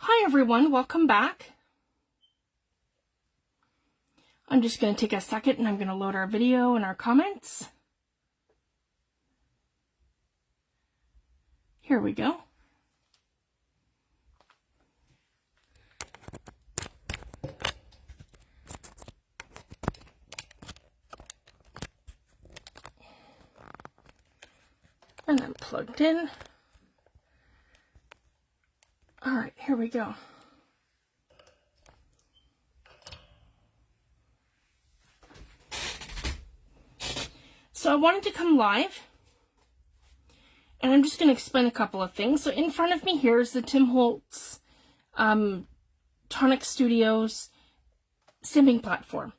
Hi everyone, welcome back. I'm just going to take a second and I'm going to load our video and our comments. Here we go. And I'm plugged in. All right, here we go. So I wanted to come live, and I'm just going to explain a couple of things. So in front of me here is the Tim Holtz Tonic Studios stamping platform.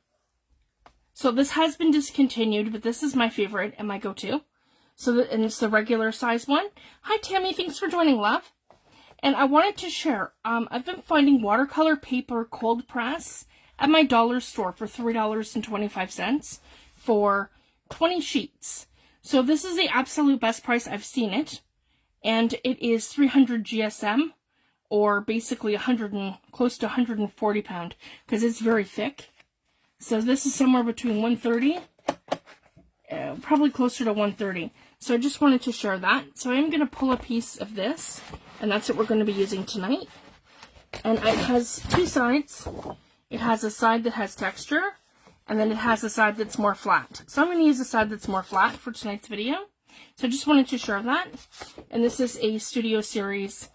So this has been discontinued, but this is my favorite and my go-to. And it's the regular size one. Hi Tammy, thanks for joining, love. And I wanted to share, I've been finding watercolor paper cold press at my dollar store for $3.25 for 20 sheets. So this is the absolute best price I've seen it. And it is 300 GSM, or basically close to 140 pound, because it's very thick. So this is somewhere between 130, probably closer to 130. So I just wanted to share that. So I'm going to pull a piece of this, and that's what we're going to be using tonight. And it has two sides. It has a side that has texture, and then it has a side that's more flat. So I'm going to use the side that's more flat for tonight's video. So I just wanted to share that. And this is a Studio Series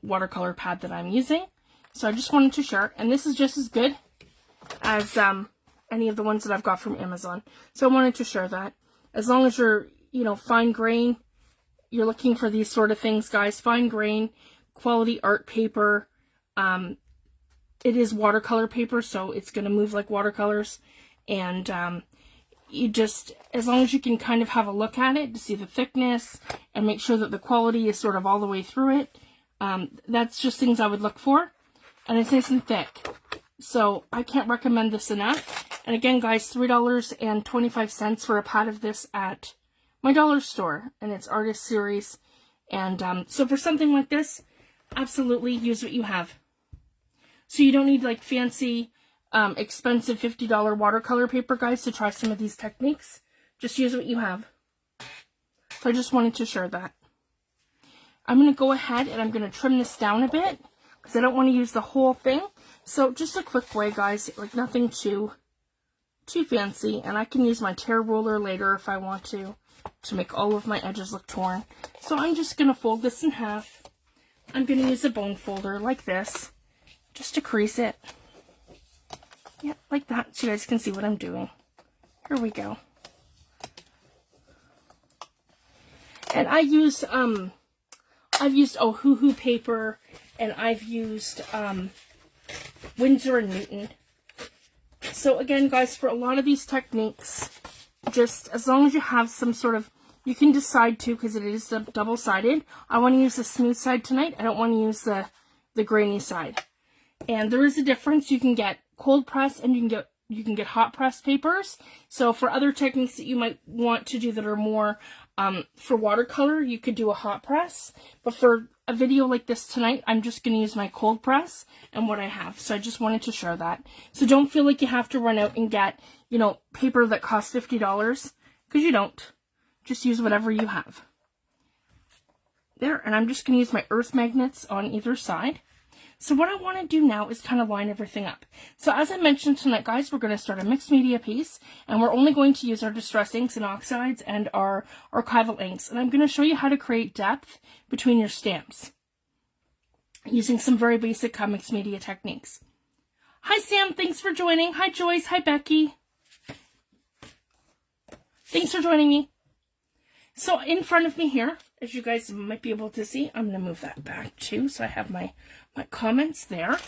watercolor pad that I'm using. So I just wanted to share. And this is just as good as any of the ones that I've got from Amazon. So I wanted to share that. As long as you're, fine grain, you're looking for these sort of things, guys. Fine grain, quality art paper. It is watercolor paper, so it's going to move like watercolors. And you just, as long as you can kind of have a look at it to see the thickness and make sure that the quality is sort of all the way through it, that's just things I would look for. And it's nice and thick. So I can't recommend this enough. And again, guys, $3.25 for a pad of this at my dollar store. And it's Artist Series. And so for something like this, absolutely use what you have. So you don't need like fancy, expensive $50 watercolor paper, guys, to try some of these techniques. Just use what you have. So I just wanted to share that. I'm going to go ahead and I'm going to trim this down a bit because I don't want to use the whole thing. So just a quick way, guys, like nothing too fancy. And I can use my tear ruler later if I want to make all of my edges look torn. So I'm just going to fold this in half. I'm going to use a bone folder like this, just to crease it. Yeah, like that, so you guys can see what I'm doing. Here we go. And I've used Ohuhu paper, and I've used Winsor & Newton. So again, guys, for a lot of these techniques, just as long as you have some sort of, you can decide too, because it is double-sided. I want to use the smooth side tonight. I don't want to use the grainy side. And there is a difference. You can get cold press and you can get hot press papers. So for other techniques that you might want to do that are more for watercolor, you could do a hot press. But for a video like this tonight, I'm just going to use my cold press and what I have. So I just wanted to share that. So don't feel like you have to run out and get, paper that costs $50, because you don't. Just use whatever you have. There, and I'm just going to use my earth magnets on either side. So what I want to do now is kind of line everything up. So as I mentioned tonight, guys, we're going to start a mixed media piece, and we're only going to use our distress inks and oxides and our archival inks. And I'm going to show you how to create depth between your stamps using some very basic mixed media techniques. Hi, Sam. Thanks for joining. Hi, Joyce. Hi, Becky. Thanks for joining me. So in front of me here, as you guys might be able to see, I'm going to move that back too, so I have my comments there.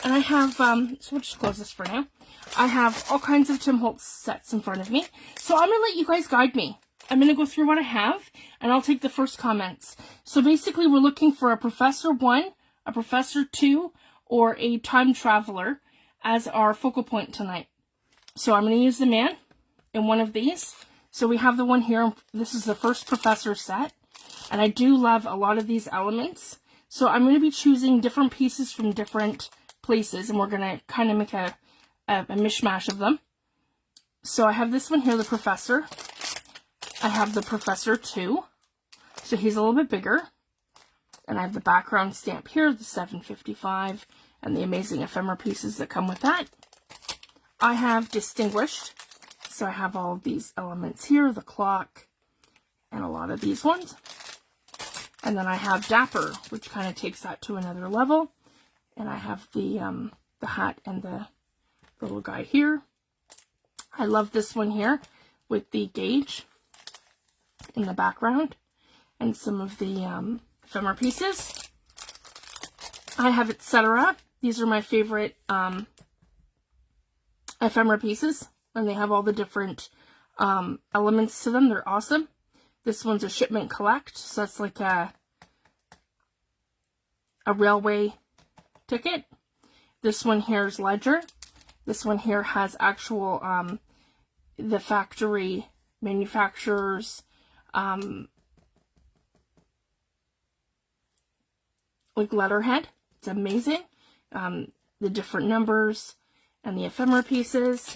And I have, so we'll just close this for now. I have all kinds of Tim Holtz sets in front of me. So I'm going to let you guys guide me. I'm going to go through what I have, and I'll take the first comments. So basically, we're looking for a Professor 1, a Professor 2, or a Time Traveler as our focal point tonight. So I'm going to use the man in one of these. So we have the one here. This is the first Professor set. And I do love a lot of these elements. So I'm going to be choosing different pieces from different places, and we're going to kind of make a mishmash of them. So I have this one here, the Professor. I have the Professor 2. So he's a little bit bigger. And I have the background stamp here, the 755, and the amazing ephemera pieces that come with that. I have Distinguished. So I have all of these elements here, the clock, and a lot of these ones. And then I have Dapper, which kind of takes that to another level. And I have the hat and the little guy here. I love this one here with the gauge in the background and some of the ephemera pieces. I have Etc. These are my favorite ephemera pieces, and they have all the different elements to them. They're awesome. This one's a Shipment Collect, so that's like a railway ticket. This one here is Ledger. This one here has actual the factory manufacturers like letterhead. It's amazing. The different numbers and the ephemera pieces.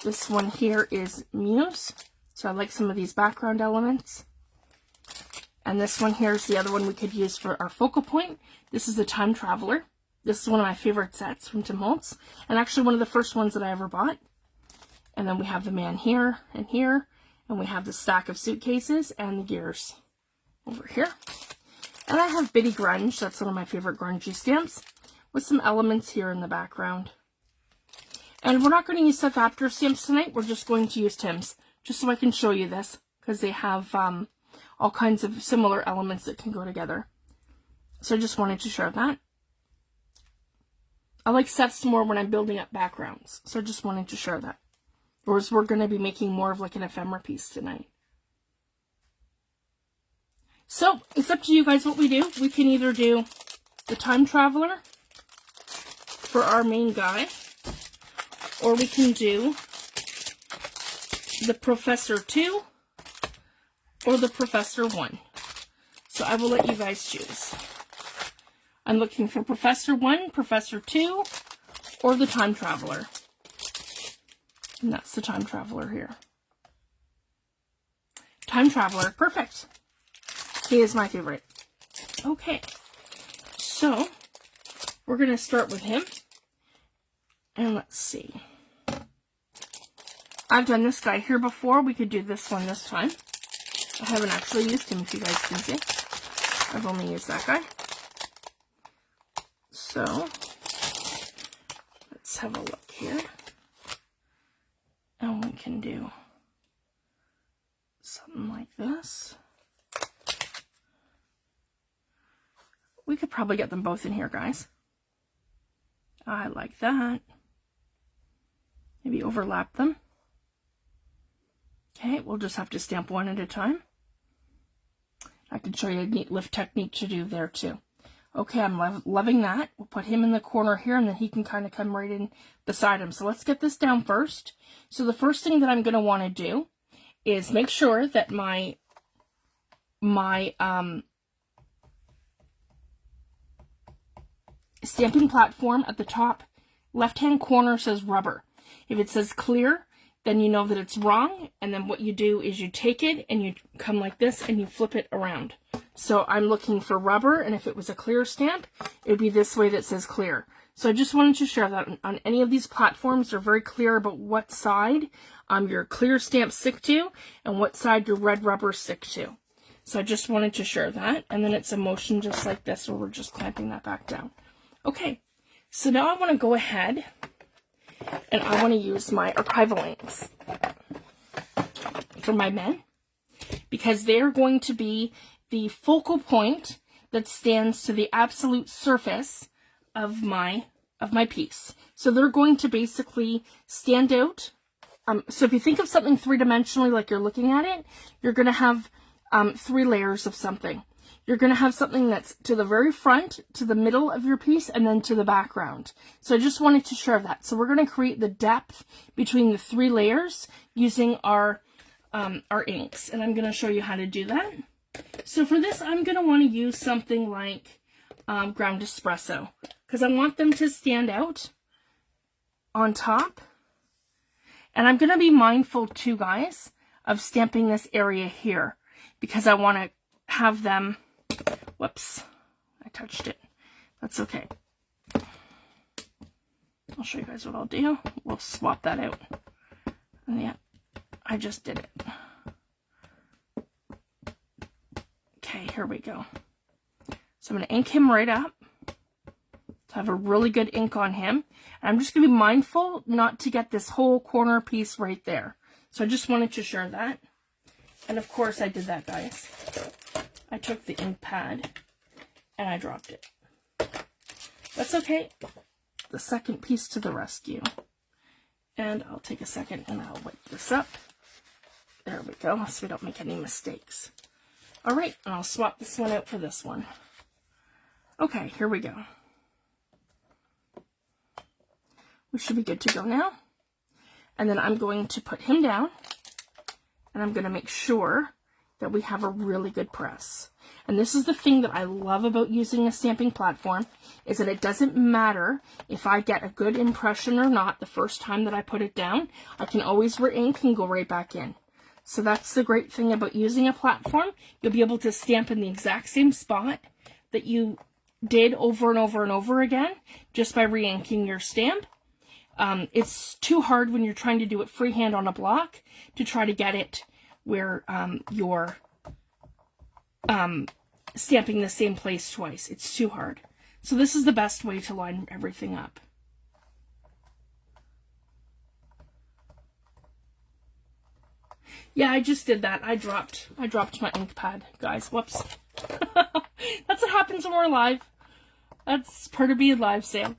This one here is Muse. So I like some of these background elements. And this one here is the other one we could use for our focal point. This is the Time Traveler. This is one of my favorite sets from Tim Holtz, and actually one of the first ones that I ever bought. And then we have the man here, and we have the stack of suitcases and the gears over here. And I have Bitty Grunge, that's one of my favorite grungy stamps, with some elements here in the background. And we're not going to use Seth Apter stamps tonight, we're just going to use Tim's, just so I can show you this, because they have all kinds of similar elements that can go together. So I just wanted to share that. I like Seth's more when I'm building up backgrounds, so I just wanted to share that. Whereas we're going to be making more of like an ephemera piece tonight. So, it's up to you guys what we do. We can either do the Time Traveler for our main guy, or we can do the Professor 2 or the Professor 1. So I will let you guys choose. I'm looking for Professor 1, Professor 2, or the Time Traveler. And that's the Time Traveler here. Time Traveler, perfect. He is my favorite. Okay, so we're going to start with him. And let's see. I've done this guy here before. We could do this one this time. I haven't actually used him, if you guys can see. I've only used that guy. So, let's have a look here. And we can do something like this. We could probably get them both in here, guys. I like that. Maybe overlap them. Okay, we'll just have to stamp one at a time. I can show you a neat lift technique to do there too. Okay, I'm loving that. We'll put him in the corner here, and then he can kind of come right in beside him. So let's get this down first. So the first thing that I'm going to want to do is make sure that my stamping platform at the top left-hand corner says rubber. If it says clear, then you know that it's wrong, and then what you do is you take it and you come like this and you flip it around. So I'm looking for rubber, and if it was a clear stamp, it would be this way that says clear. So I just wanted to share that on any of these platforms, they're very clear about what side your clear stamps stick to and what side your red rubber stick to. So I just wanted to share that, and then it's a motion just like this where we're just clamping that back down. Okay, so now I want to go ahead and I want to use my archival inks for my men, because they're going to be the focal point that stands to the absolute surface of my piece. So they're going to basically stand out. So if you think of something three-dimensionally like you're looking at it, you're going to have 3 layers of something. You're going to have something that's to the very front, to the middle of your piece, and then to the background. So I just wanted to share that. So we're going to create the depth between the 3 layers using our inks. And I'm going to show you how to do that. So for this, I'm going to want to use something like ground espresso, because I want them to stand out on top. And I'm going to be mindful too, guys, of stamping this area here, because I want to have them, whoops, I touched it. That's okay. I'll show you guys what I'll do. We'll swap that out. And yeah, I just did it. Okay, here we go. So I'm going to ink him right up to have a really good ink on him. And I'm just going to be mindful not to get this whole corner piece right there. So I just wanted to share that. And of course I did that, guys. I took the ink pad and I dropped it. That's okay. The second piece to the rescue. And I'll take a second and I'll wipe this up. There we go, so we don't make any mistakes. All right, and I'll swap this one out for this one. Okay, here we go. We should be good to go now. And then I'm going to put him down, and I'm going to make sure that we have a really good press. And this is the thing that I love about using a stamping platform, is that it doesn't matter if I get a good impression or not the first time that I put it down. I can always re-ink and go right back in. So that's the great thing about using a platform. You'll be able to stamp in the exact same spot that you did over and over and over again just by re-inking your stamp. It's too hard when you're trying to do it freehand on a block to try to get it where you're stamping the same place twice. It's too hard. So this is the best way to line everything up. Yeah, I just did that. I dropped my ink pad, guys. Whoops. That's what happens when we're live. That's part of being live, Sam.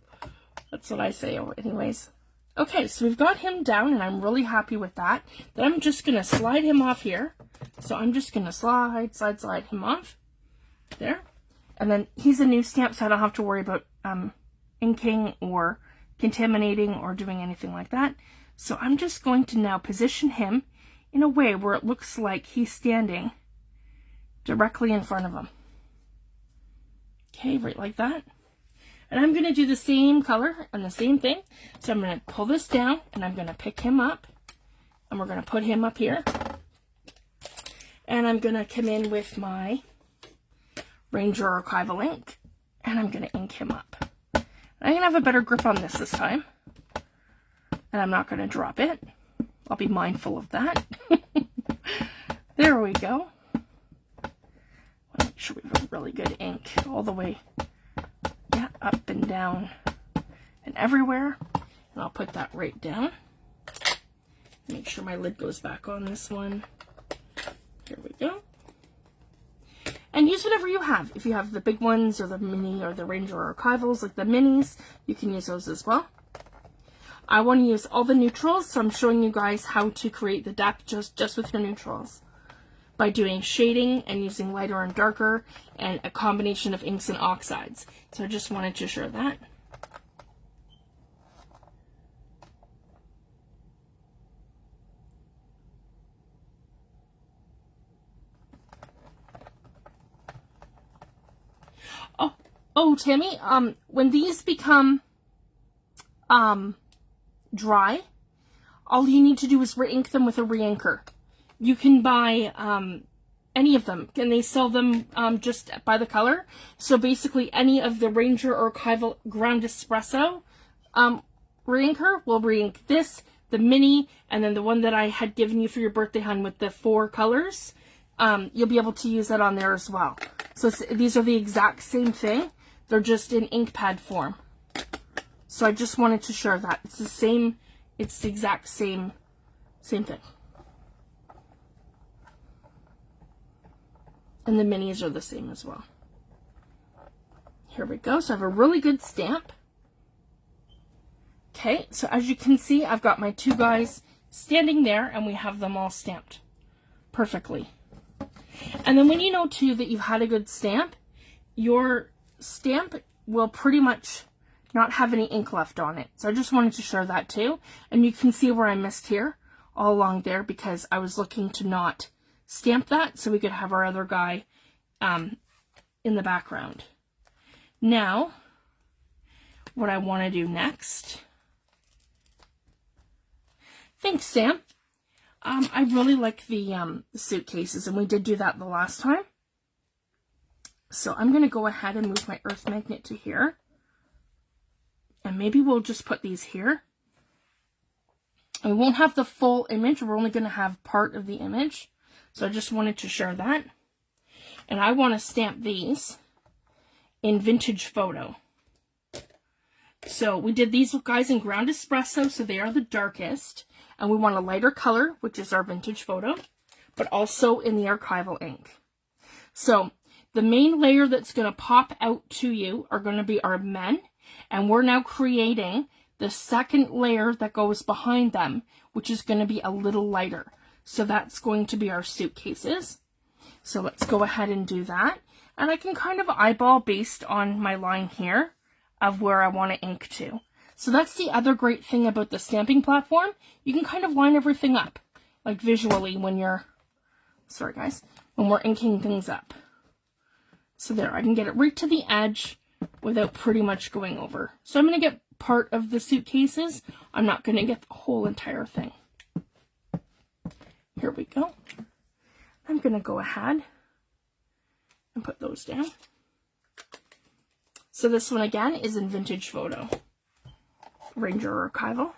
That's what I say anyways. Okay, so we've got him down, and I'm really happy with that. Then I'm just going to slide him off here. So I'm just going to slide him off. There. And then he's a new stamp, so I don't have to worry about inking or contaminating or doing anything like that. So I'm just going to now position him in a way where it looks like he's standing directly in front of him. Okay, right like that. And I'm going to do the same color and the same thing. So I'm going to pull this down, and I'm going to pick him up, and we're going to put him up here. And I'm going to come in with my Ranger Archival ink, and I'm going to ink him up. And I'm going to have a better grip on this time. And I'm not going to drop it. I'll be mindful of that. There we go. Make sure we have a really good ink all the way, yeah, up and down and everywhere. And I'll put that right down. Make sure my lid goes back on this one. Here we go. And use whatever you have. If you have the big ones or the mini or the Ranger Archivals, like the minis, you can use those as well. I want to use all the neutrals, so I'm showing you guys how to create the depth just with your neutrals by doing shading and using lighter and darker and a combination of inks and oxides. So I just wanted to share that. Oh, Tammy, when these become dry, all you need to do is re-ink them with a re-inker. You can buy any of them, and they sell them just by the color. So basically any of the Ranger Archival Ground Espresso re-inker will re-ink this, the mini, and then the one that I had given you for your birthday, hun, with the 4 colors. You'll be able to use that on there as well. So these are the exact same thing. They're just in ink pad form. So I just wanted to share that. It's the same, it's the exact same thing. And the minis are the same as well. Here we go. So I have a really good stamp. Okay, so as you can see, I've got my 2 guys standing there, and we have them all stamped perfectly. And then when you know too that you've had a good stamp, your stamp will pretty much not have any ink left on it. So I just wanted to share that too. And you can see where I missed here all along there because I was looking to not stamp that so we could have our other guy in the background. Now, what I want to do next... Thanks, Sam. I really like the suitcases, and we did do that the last time. So I'm going to go ahead and move my earth magnet to here. And maybe we'll just put these here. And we won't have the full image. We're only going to have part of the image. So I just wanted to share that. And I want to stamp these in Vintage Photo. So we did these guys in Ground Espresso, so they are the darkest. And we want a lighter color, which is our Vintage Photo, but also in the archival ink. So the main layer that's going to pop out to you are going to be our men. And we're now creating the second layer that goes behind them, which is going to be a little lighter. So that's going to be our suitcases. So let's go ahead and do that. And I can kind of eyeball based on my line here of where I want to ink to. So that's the other great thing about the stamping platform. You can kind of line everything up, like visually when you're, sorry guys, when we're inking things up. So there, I can get it right to the edge without pretty much going over. So I'm going to get part of the suitcases. I'm not going to get the whole entire thing. Here we go. I'm going to go ahead and put those down. So this one again is in Vintage Photo. Ranger Archival.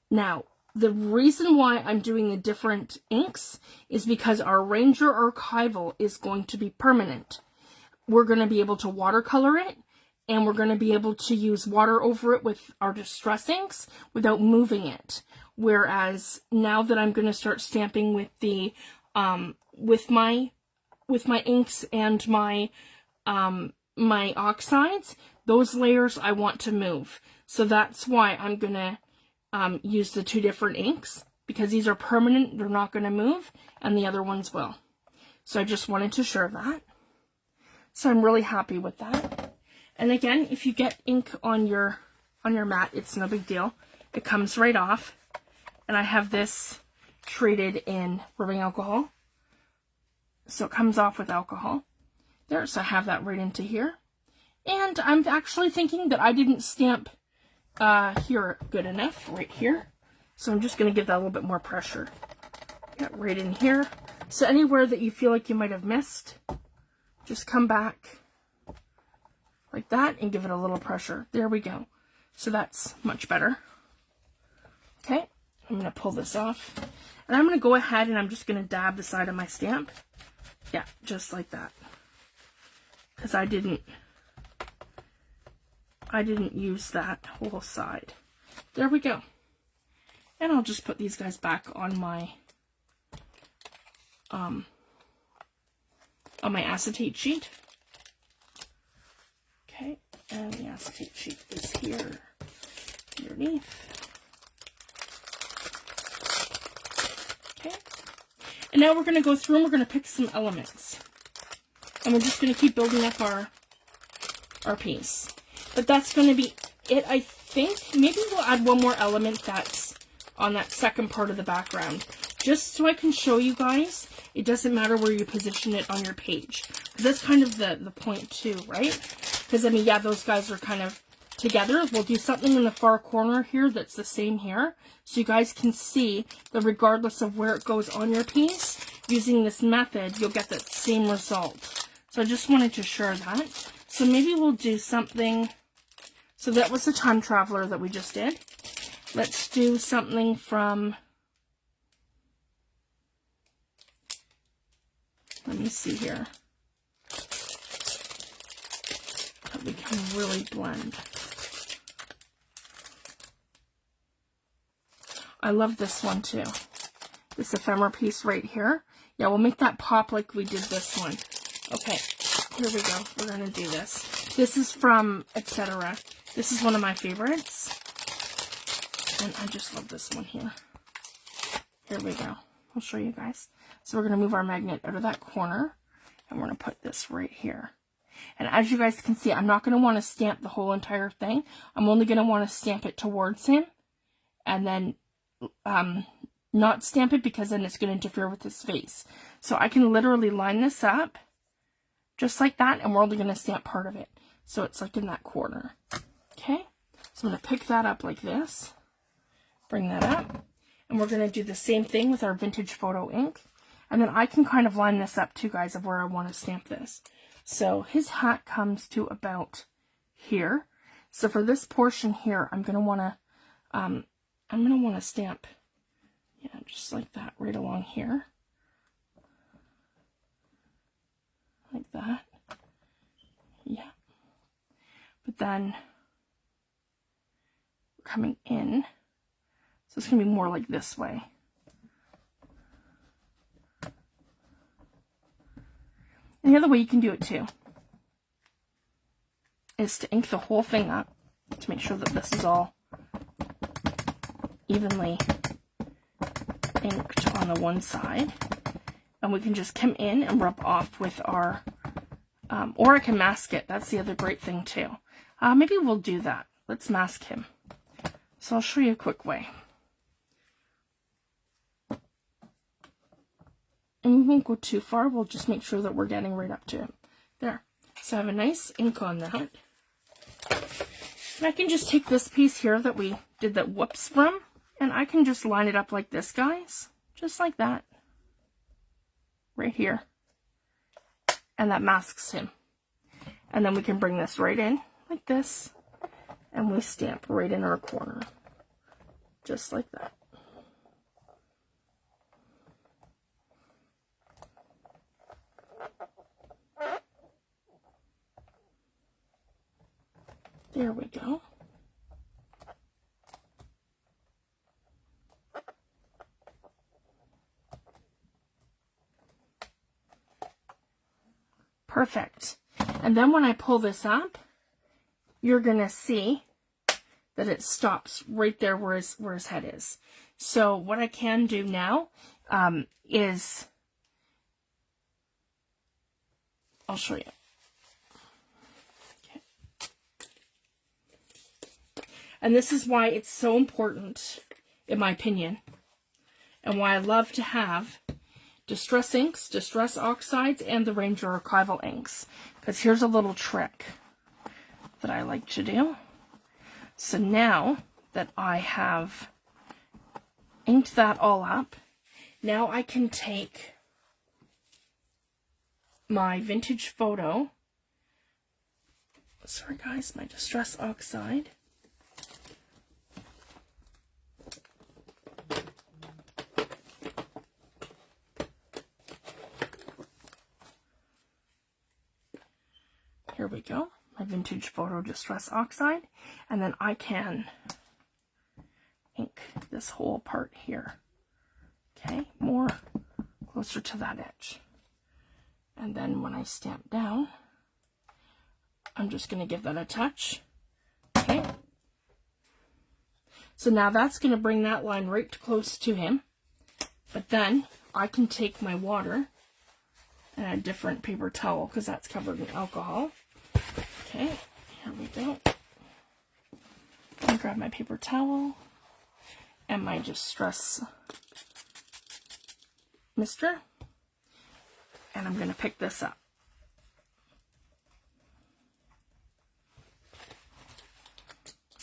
Now, the reason why I'm doing the different inks is because our Ranger Archival is going to be permanent. We're going to be able to watercolor it, and we're going to be able to use water over it with our distress inks without moving it. Whereas now that I'm going to start stamping with the with my inks and my my oxides, those layers I want to move. So that's why I'm going to use the two different inks, because these are permanent, they're not going to move, and the other ones will. So I just wanted to share that. So I'm really happy with that. And again, if you get ink on your mat, it's no big deal. It comes right off. And I have this treated in rubbing alcohol. So it comes off with alcohol. There, so I have that right into here. And I'm actually thinking that I didn't stamp here good enough, right here. So I'm just going to give that a little bit more pressure. Yeah, right in here. So anywhere that you feel like you might have missed, just come back like that and give it a little pressure. There we go. So that's much better. Okay, I'm going to pull this off. And I'm going to go ahead and I'm just going to dab the side of my stamp. Yeah, just like that. Because I didn't use that whole side. There we go. And I'll just put these guys back on my acetate sheet. Okay, and the acetate sheet is here underneath. Okay, and now we're going to go through and we're going to pick some elements. And we're just going to keep building up our piece. But that's going to be it, I think. Maybe we'll add one more element that's on that second part of the background. Just so I can show you guys, it doesn't matter where you position it on your page. Because that's kind of the point too, right? Because, I mean, yeah, those guys are kind of together. We'll do something in the far corner here that's the same here. So you guys can see that regardless of where it goes on your piece, using this method, you'll get that same result. So I just wanted to share that. So maybe we'll do something. So that was the time traveler that we just did. Let's do something from, let me see here. That we can really blend. I love this one too. This ephemera piece right here. Yeah, we'll make that pop like we did this one. Okay, here we go. We're going to do this. This is from Etc. This is one of my favorites. And I just love this one here. Here we go. I'll show you guys. So we're going to move our magnet out of that corner. And we're going to put this right here. And as you guys can see, I'm not going to want to stamp the whole entire thing. I'm only going to want to stamp it towards him. And then not stamp it because then it's going to interfere with his face. So I can literally line this up just like that, and we're only going to stamp part of it. So it's like in that corner. Okay, so I'm going to pick that up like this, bring that up, and we're going to do the same thing with our vintage photo ink. And then I can kind of line this up too, guys, of where I want to stamp this. So his hat comes to about here. So for this portion here, I'm going to want to stamp, yeah, just like that, right along here. Like that. Yeah. But then we're coming in. So it's going to be more like this way. And the other way you can do it too is to ink the whole thing up to make sure that this is all evenly inked on the one side. And we can just come in and rub off with our, or I can mask it. That's the other great thing too. Maybe we'll do that. Let's mask him. So I'll show you a quick way. And we won't go too far. We'll just make sure that we're getting right up to him. There. So I have a nice ink on that. And I can just take this piece here that we did that whoops from, and I can just line it up like this, guys. Just like that. Right here. And that masks him. And then we can bring this right in like this, and we stamp right in our corner. Just like that. There we go. Perfect. And then when I pull this up, you're going to see that it stops right there where his head is. So what I can do now is, I'll show you. Okay. And this is why it's so important, in my opinion, and why I love to have Distress inks, Distress Oxides, and the Ranger Archival inks. Because here's a little trick that I like to do. So now that I have inked that all up, now I can take my vintage photo, sorry guys, my Distress Oxide, here we go, my vintage photo Distress Oxide, and then I can ink this whole part here, okay, more closer to that edge. And then when I stamp down, I'm just going to give that a touch, okay. So now that's going to bring that line right close to him, but then I can take my water and a different paper towel because that's covered in alcohol. Okay, here we go. I'll grab my paper towel and my Distress mister, and I'm going to pick this up.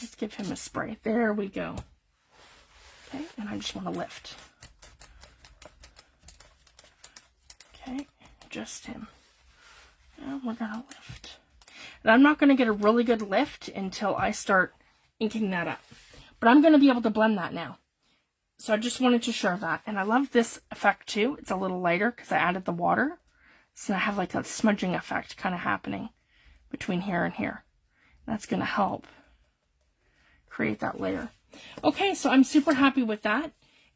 Let's give him a spray. There we go. Okay, and I just want to lift. Okay, just him. And we're going to lift. And I'm not going to get a really good lift until I start inking that up. But I'm going to be able to blend that now. So I just wanted to share that. And I love this effect too. It's a little lighter because I added the water. So I have like a smudging effect kind of happening between here and here. That's going to help create that layer. Okay, so I'm super happy with that.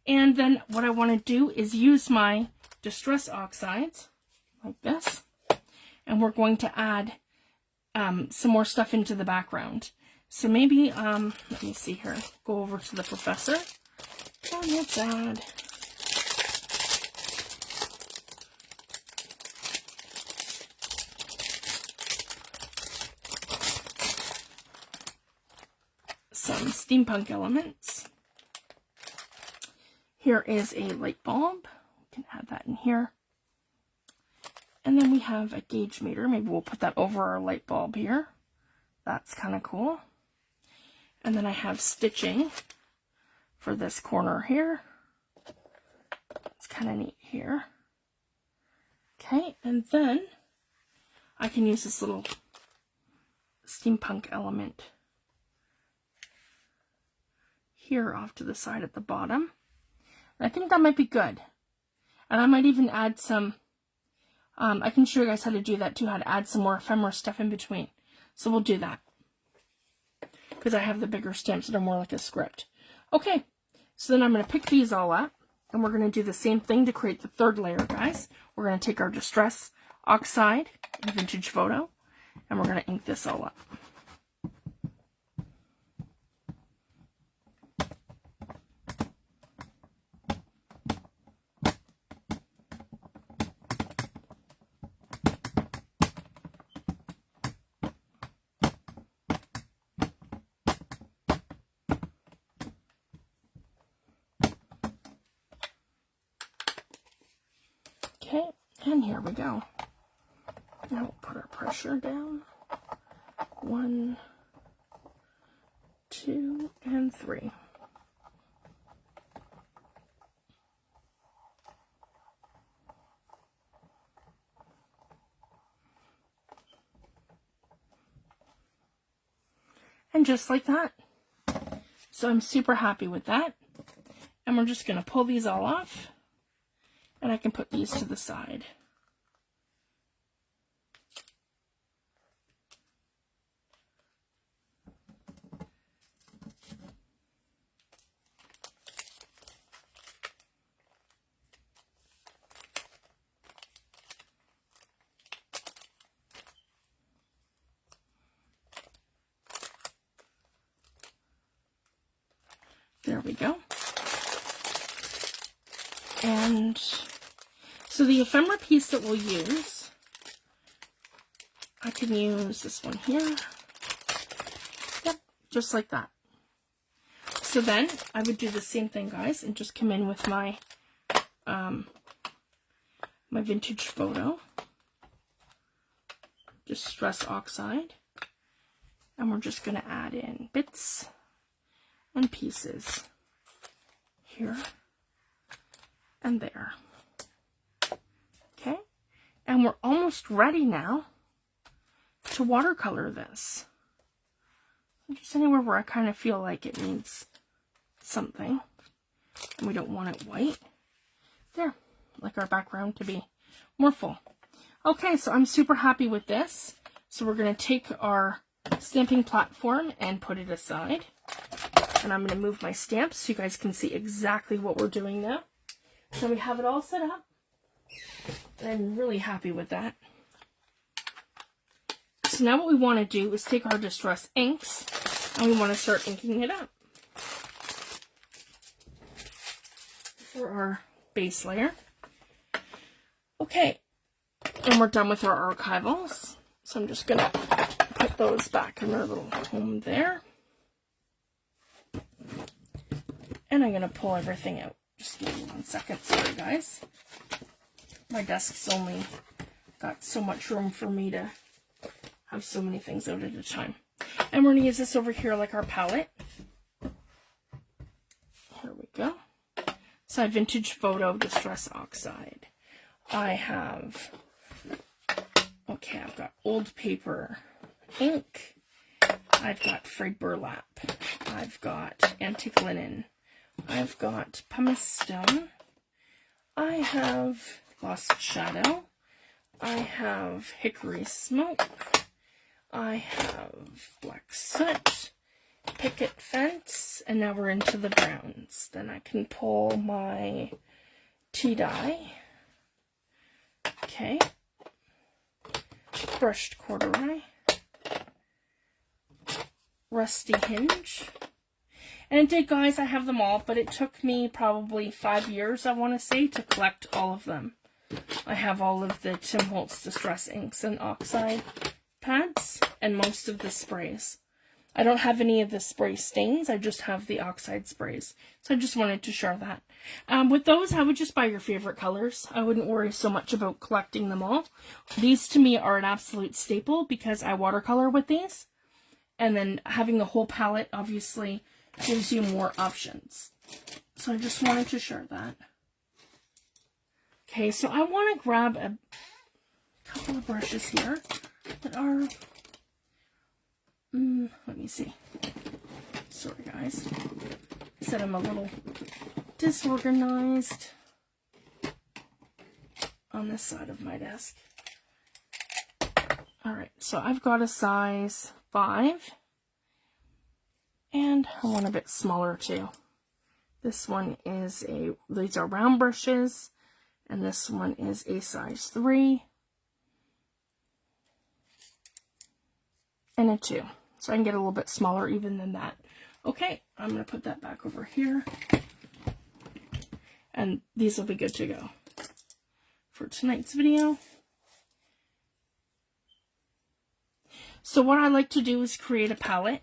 And then what I want to do is use my Distress Oxides like this. And we're going to add some more stuff into the background. So maybe, let me see here, go over to the professor. And let's add some Steampunk Elements. Here is a light bulb. We can add that in here. And then we have a gauge meter. Maybe we'll put that over our light bulb here. That's kind of cool. And then I have stitching for this corner here. It's kind of neat here. Okay, and then I can use this little steampunk element here off to the side at the bottom. And I think that might be good. And I might even add some, I can show you guys how to do that too, how to add some more ephemera stuff in between. So we'll do that. Because I have the bigger stamps that are more like a script. Okay, so then I'm going to pick these all up. And we're going to do the same thing to create the third layer, guys. We're going to take our Distress Oxide and Vintage Photo. And we're going to ink this all up. Okay, and here we go. Now we'll put our pressure down. 1, 2, and 3. And just like that. So I'm super happy with that. And we're just going to pull these all off. And I can put these to the side. There we go. And so the ephemera piece that we'll use, I can use this one here. Yep, just like that. So then I would do the same thing, guys, and just come in with my my Vintage Photo Distress Oxide, and we're just going to add in bits and pieces here and there. Okay, and we're almost ready now to watercolor this. Just anywhere where I kind of feel like it needs something and we don't want it white. There, like our background to be more full. Okay, so I'm super happy with this. So we're going to take our stamping platform and put it aside. And I'm going to move my stamps so you guys can see exactly what we're doing now. So we have it all set up. I'm really happy with that. So now what we want to do is take our Distress inks and we want to start inking it up for our base layer. Okay, and we're done with our archivals. So I'm just going to put those back in their little home there. And I'm going to pull everything out. Just give me 1 second. Sorry, guys. My desk's only got so much room for me to have so many things out at a time. And we're going to use this over here like our palette. Here we go. So I have Vintage Photo Distress Oxide. I have, okay, I've got old paper ink. I've got frayed burlap. I've got antique linen. I've got pumice stone. I have lost shadow. I have hickory smoke. I have black soot, picket fence, and now we're into the browns. Then I can pull my tea dye. Okay. Brushed corduroy. Rusty hinge. And it did, guys, I have them all, but it took me probably 5 years, I want to say, to collect all of them. I have all of the Tim Holtz Distress inks and Oxide pads, and most of the sprays. I don't have any of the spray stains. I just have the Oxide sprays. So I just wanted to share that. With those, I would just buy your favorite colors. I wouldn't worry so much about collecting them all. These to me are an absolute staple because I watercolor with these. And then having the whole palette obviously gives you more options. So I just wanted to share that. Okay, so I want to grab a couple of brushes here that are, let me see. Sorry guys, I said I'm a little disorganized on this side of my desk. Alright, so I've got a size 5, and I want a bit smaller too. This one is these are round brushes, and this one is a size 3, and a 2. So I can get a little bit smaller even than that. Okay, I'm going to put that back over here, and these will be good to go for tonight's video. So what I like to do is create a palette.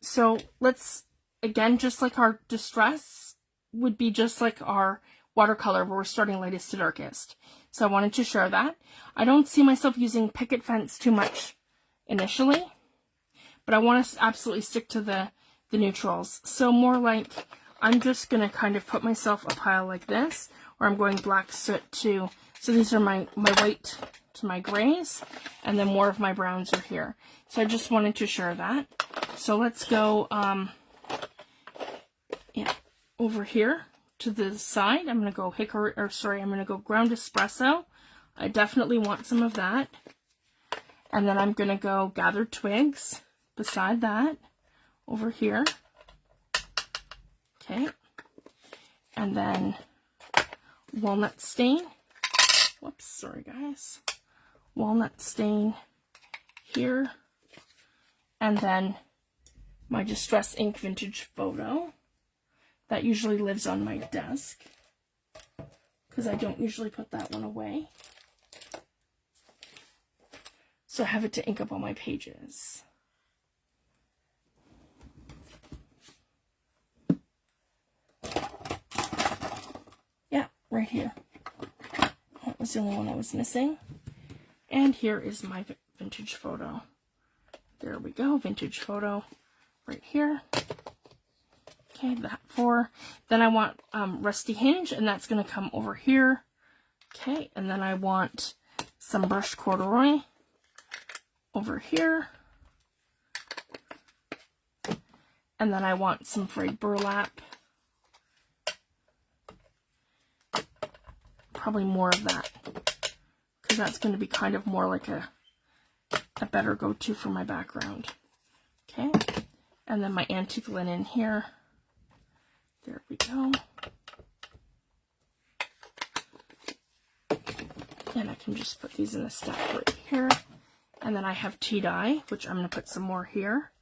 So let's, again, just like our Distress would be just like our watercolor where we're starting lightest to darkest. So I wanted to share that. I don't see myself using picket fence too much initially, but I want to absolutely stick to the neutrals. So more like, I'm just going to kind of put myself a pile like this, where I'm going black soot to, so these are my white to my grays, and then more of my browns are here. So I just wanted to share that. So let's go, over here to the side. I'm going to go I'm going to go ground espresso. I definitely want some of that. And then I'm going to go gathered twigs beside that over here. Okay. And then walnut stain. Whoops, sorry guys. Walnut stain here. And then my Distress Ink Vintage Photo. That usually lives on my desk, because I don't usually put that one away. So I have it to ink up all my pages. Yeah, right here. That was the only one I was missing. And here is my vintage photo. There we go, vintage photo right here. Okay, that 4. Then I want Rusty Hinge, and that's going to come over here. Okay, and then I want some brushed corduroy over here. And then I want some frayed burlap. Probably more of that, because that's going to be kind of more like a better go-to for my background. Okay, and then my antique linen here. There we go. And I can just put these in a stack right here. And then I have tea dye, which I'm going to put some more here.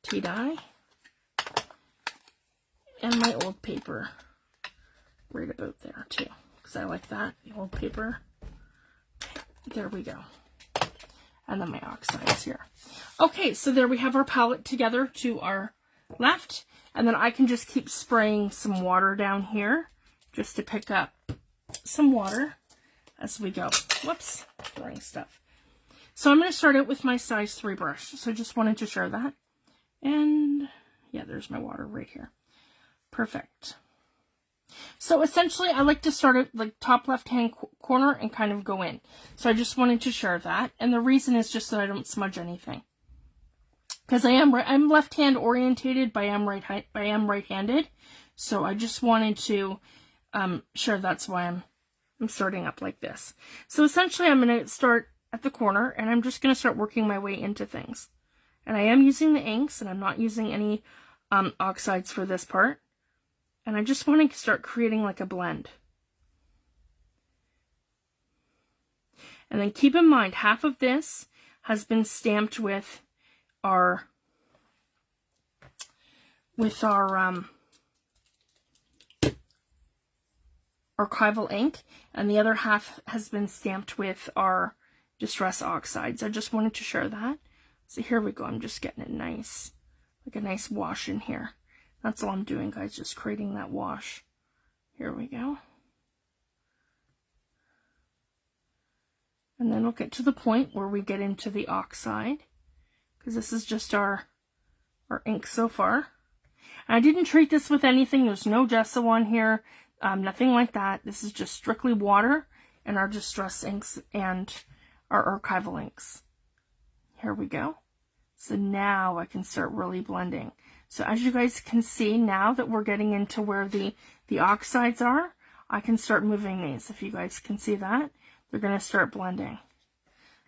Tea dye. And my old paper right about there too, because I like that, the old paper. There we go. And then my oxides here. Okay, so there we have our palette together to our left. And then I can just keep spraying some water down here just to pick up some water as we go. Whoops, throwing stuff. So I'm going to start out with my size 3 brush. So I just wanted to share that. And yeah, there's my water right here. Perfect. So essentially I like to start at like top left hand corner and kind of go in. So I just wanted to share that. And the reason is just that I don't smudge anything. Because I'm left-hand orientated, but I am right-handed, so I just wanted to share that's why I'm starting up like this. So essentially, I'm going to start at the corner, and I'm just going to start working my way into things. And I am using the inks, and I'm not using any oxides for this part. And I just want to start creating like a blend. And then keep in mind, half of this has been stamped with our archival ink, and the other half has been stamped with our Distress Oxides. I just wanted to share that. So here we go. I'm just getting it nice like a nice wash in here. That's all I'm doing, guys, just creating that wash. Here we go. And then we'll get to the point where we get into the Oxide, because this is just our ink so far. And I didn't treat this with anything. There's no gesso on here, nothing like that. This is just strictly water and our distress inks and our archival inks. Here we go. So now I can start really blending. So as you guys can see, now that we're getting into where the oxides are, I can start moving these. If you guys can see that, they're going to start blending.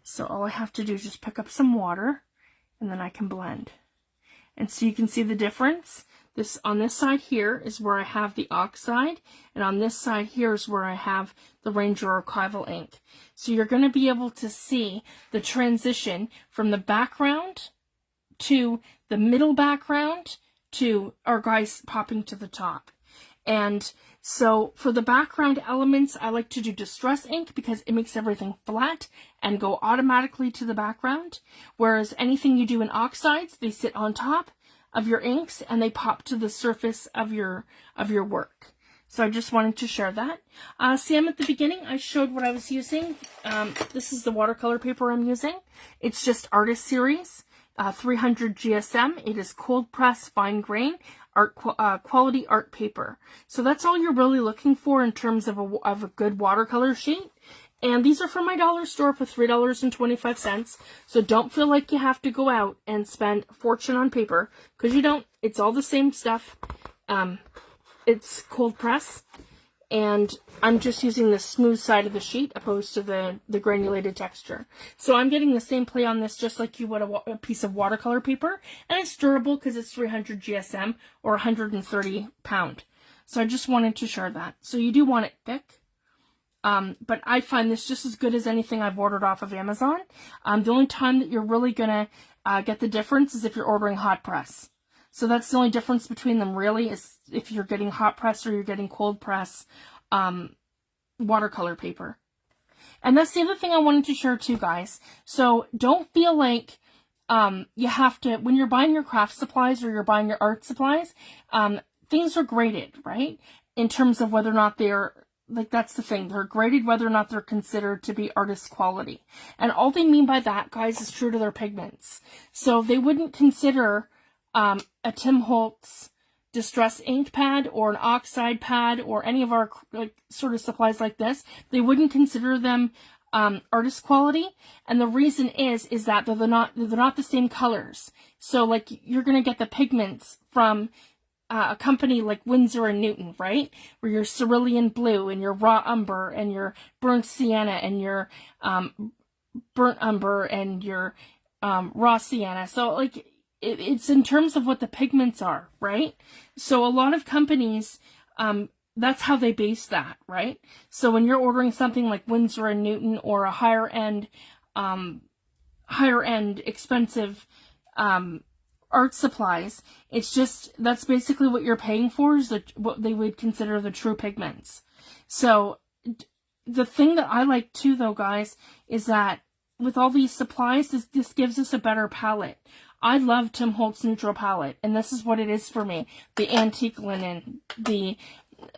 So all I have to do is just pick up some water, and then I can blend. And so you can see the difference. This on this side here is where I have the Oxide, and on this side here is where I have the Ranger Archival ink. So you're going to be able to see the transition from the background to the middle background to our guys popping to the top. And so for the background elements, I like to do distress ink because it makes everything flat and go automatically to the background. Whereas anything you do in oxides, they sit on top of your inks and they pop to the surface of your work. So I just wanted to share that. Sam, at the beginning, I showed what I was using. This is the watercolor paper I'm using. It's just Artist Series, 300 GSM. It is cold press, fine grain, quality art paper. So that's all you're really looking for in terms of a good watercolor sheet. And these are from my dollar store for $3.25. So don't feel like you have to go out and spend a fortune on paper, because you don't. It's all the same stuff. It's cold press, and I'm just using the smooth side of the sheet opposed to the granulated texture. So I'm getting the same play on this just like you would a piece of watercolor paper, and it's durable because it's 300 GSM or 130 pound. So I just wanted to share that. So you do want it thick, but I find this just as good as anything I've ordered off of Amazon. The only time that you're really gonna get the difference is if you're ordering hot press. So that's the only difference between them, really, is if you're getting hot press or you're getting cold press watercolor paper. And that's the other thing I wanted to share too, guys. So don't feel like you have to, when you're buying your craft supplies or you're buying your art supplies, things are graded, right? In terms of whether or not they're, like, that's the thing. They're graded whether or not they're considered to be artist quality. And all they mean by that, guys, is true to their pigments. So they wouldn't consider a Tim Holtz distress ink pad or an Oxide pad or any of our sort of supplies like this. They wouldn't consider them artist quality, and the reason is that they're not the same colors. So like you're gonna get the pigments from a company like Winsor and Newton, right? Where your cerulean blue and your raw umber and your burnt sienna and your burnt umber and your raw sienna. So like it's in terms of what the pigments are, right? So a lot of companies, that's how they base that, right? So when you're ordering something like Winsor and Newton or a higher end expensive art supplies, it's just, that's basically what you're paying for, is what they would consider the true pigments. So the thing that I like too, though, guys, is that with all these supplies, this gives us a better palette. I love Tim Holtz Neutral Palette, and this is what it is for me. The antique linen, the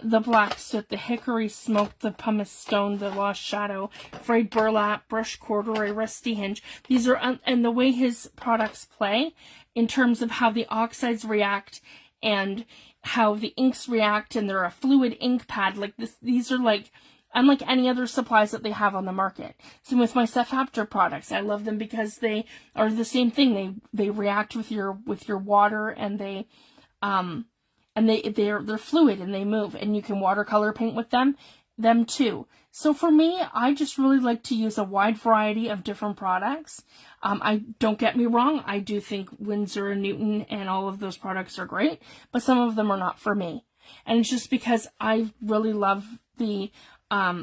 black soot, the hickory smoke, the pumice stone, the lost shadow, frayed burlap, brushed corduroy, rusty hinge. These are, and the way his products play in terms of how the oxides react and how the inks react, and they're a fluid ink pad. Like this, these are like, unlike any other supplies that they have on the market. So with my Sefapter products, I love them because they are the same thing. They react with your water, and they're fluid and they move, and you can watercolor paint with them too. So for me, I just really like to use a wide variety of different products. I don't get me wrong, I do think Winsor and Newton and all of those products are great, but some of them are not for me. And it's just because I really love the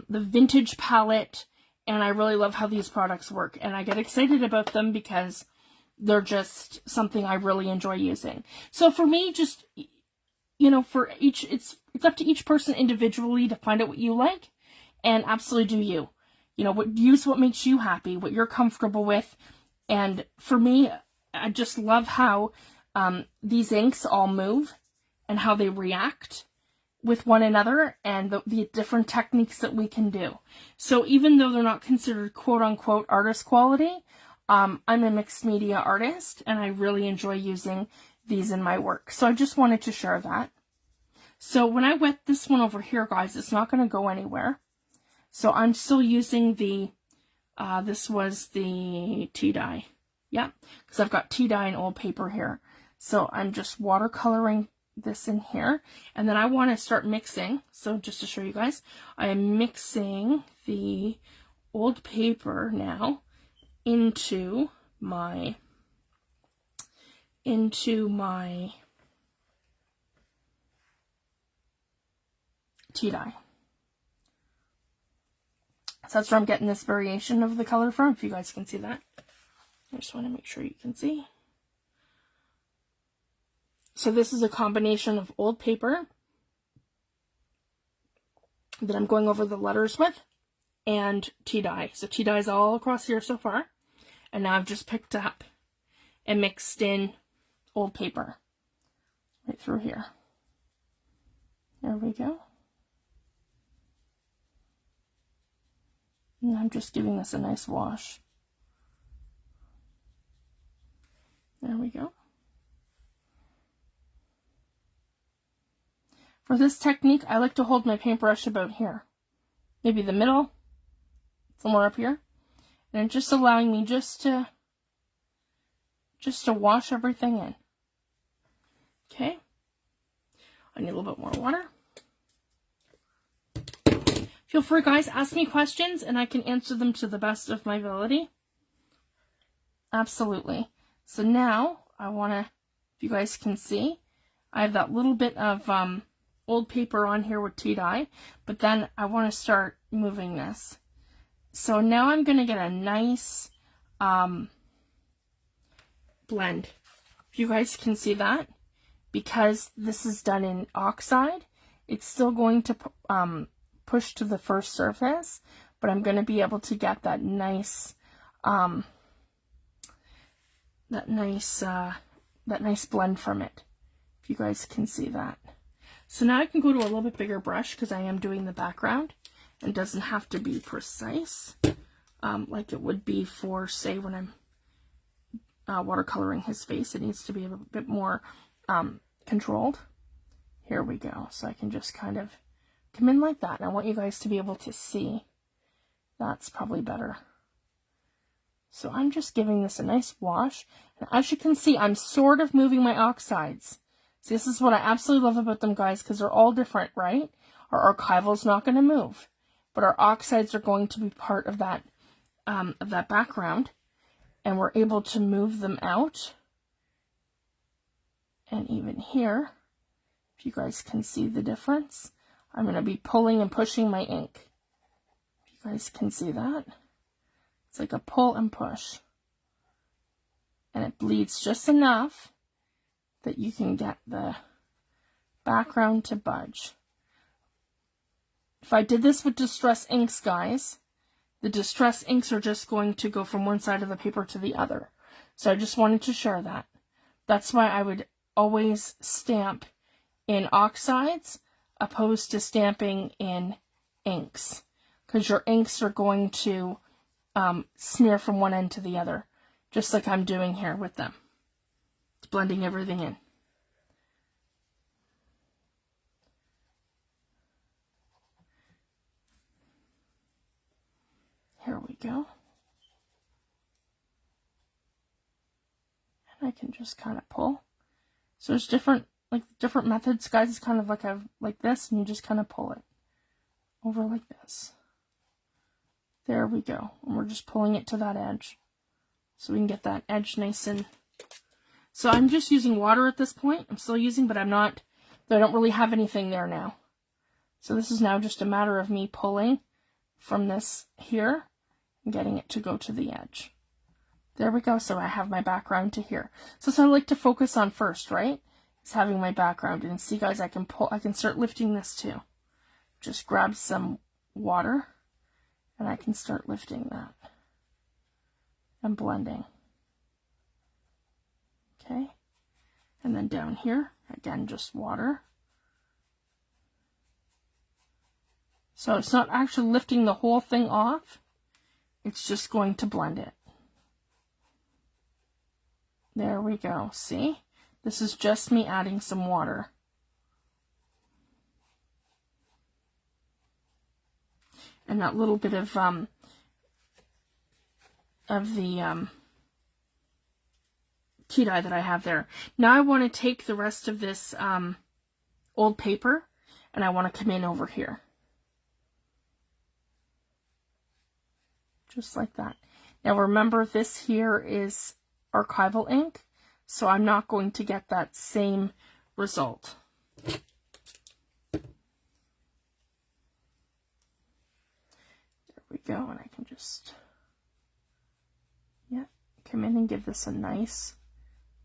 vintage palette, and I really love how these products work, and I get excited about them because they're just something I really enjoy using. So for me, just, you know, for each, it's up to each person individually to find out what you like, and absolutely do you. You know, use what makes you happy, what you're comfortable with. And for me, I just love how these inks all move and how they react with one another, and the different techniques that we can do. So even though they're not considered quote-unquote artist quality, I'm a mixed media artist, and I really enjoy using these in my work. So I just wanted to share that. So when I wet this one over here, guys, it's not going to go anywhere. So I'm still using the, this was the tea dye. Yeah, because I've got tea dye and old paper here. So I'm just watercoloring this in here, and then I want to start mixing. So just to show you guys, I am mixing the old paper now into my tea dye. So that's where I'm getting this variation of the color from, if you guys can see that. I just want to make sure you can see. So this is a combination of old paper that I'm going over the letters with and tea dye. So tea dye is all across here so far. And now I've just picked up and mixed in old paper right through here. There we go. And I'm just giving this a nice wash. There we go. For this technique, I like to hold my paintbrush about here. Maybe the middle, somewhere up here. And it's just allowing me just to wash everything in. Okay. I need a little bit more water. Feel free, guys, ask me questions and I can answer them to the best of my ability. Absolutely. So now I want to, if you guys can see, I have that little bit of old paper on here with tea dye, but then I want to start moving this. So now I'm going to get a nice blend. If you guys can see that, because this is done in Oxide, it's still going to push to the first surface, but I'm going to be able to get that nice blend from it. If you guys can see that. So now I can go to a little bit bigger brush because I am doing the background and doesn't have to be precise like it would be for, say, when I'm watercoloring his face. It needs to be a bit more controlled. Here we go. So I can just kind of come in like that. And I want you guys to be able to see. That's probably better. So I'm just giving this a nice wash. And as you can see, I'm sort of moving my oxides. So this is what I absolutely love about them, guys, because they're all different, right? Our archival is not going to move, but our oxides are going to be part of that background, and we're able to move them out. And even here, if you guys can see the difference, I'm going to be pulling and pushing my ink. If you guys can see that, it's like a pull and push, and it bleeds just enough that you can get the background to budge. If I did this with distress inks, guys, the distress inks are just going to go from one side of the paper to the other. So I just wanted to share that. That's why I would always stamp in oxides opposed to stamping in inks, because your inks are going to smear from one end to the other, just like I'm doing here with them. It's blending everything in. Here we go. And I can just kind of pull. So there's different methods, guys. It's kind of like this, and you just kind of pull it over like this. There we go. And we're just pulling it to that edge, so we can get that edge nice and... So I'm just using water at this point. I'm still using, but I don't really have anything there now. So this is now just a matter of me pulling from this here and getting it to go to the edge. There we go. So I have my background to here. So I like to focus on first, right? Is having my background. And see, guys, I can start lifting this too. Just grab some water and I can start lifting that and blending. Okay. then down here, again, just water. So it's not actually lifting the whole thing off. It's just going to blend it. There we go. See? This is just me adding some water. And that little bit of the tea dye that I have there. Now I want to take the rest of this old paper and I want to come in over here. Just like that. Now remember, this here is archival ink, so I'm not going to get that same result. There we go, and I can just, yeah, come in and give this a nice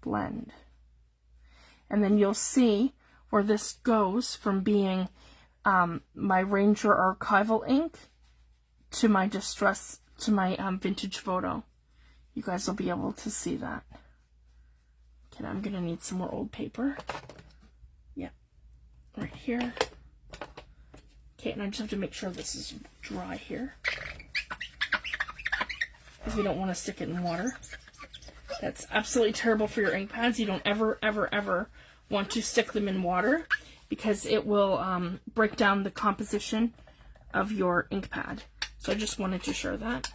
blend. And then you'll see where this goes from being my Ranger archival ink to my distress, to my vintage photo. You guys will be able to see that. Okay, I'm gonna need some more old paper. Yeah, right here. Okay, and I just have to make sure this is dry here, because we don't want to stick it in water. That's absolutely terrible for your ink pads. You don't ever, ever, ever want to stick them in water, because it will break down the composition of your ink pad. So I just wanted to share that.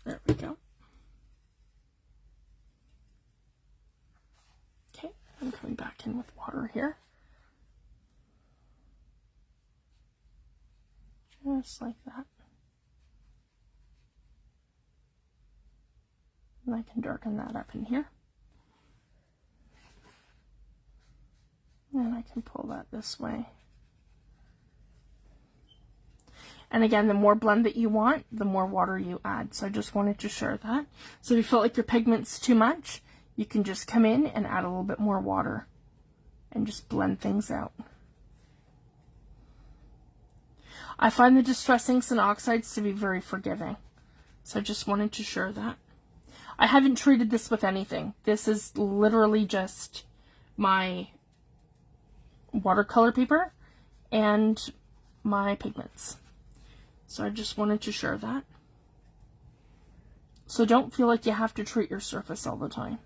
There we go. Okay, I'm coming back in with water here. Just like that. And I can darken that up in here. And I can pull that this way. And again, the more blend that you want, the more water you add. So I just wanted to share that. So if you feel like your pigment's too much, you can just come in and add a little bit more water and just blend things out. I find the distress inks and oxides to be very forgiving. So I just wanted to share that. I haven't treated this with anything. This is literally just my watercolor paper and my pigments. So I just wanted to share that. So don't feel like you have to treat your surface all the time.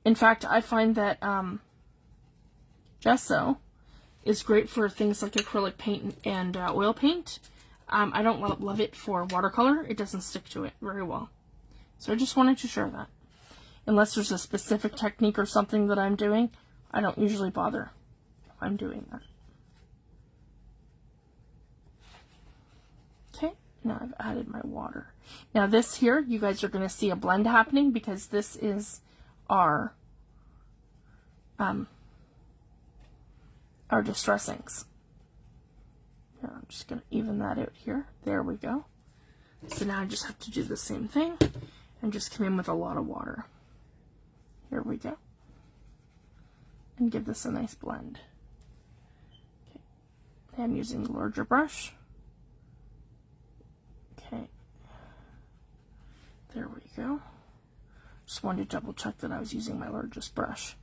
In fact, I find that gesso is great for things like acrylic paint and oil paint. I don't love it for watercolor. It doesn't stick to it very well. So I just wanted to share that. Unless there's a specific technique or something that I'm doing, I don't usually bother if I'm doing that. Okay, now I've added my water. Now this here, you guys are going to see a blend happening, because this is our distress inks. Here, I'm just going to even that out here. There we go. So now I just have to do the same thing and just come in with a lot of water. Here we go. And give this a nice blend. Okay. I'm using the larger brush. Okay. There we go. Just wanted to double check that I was using my largest brush.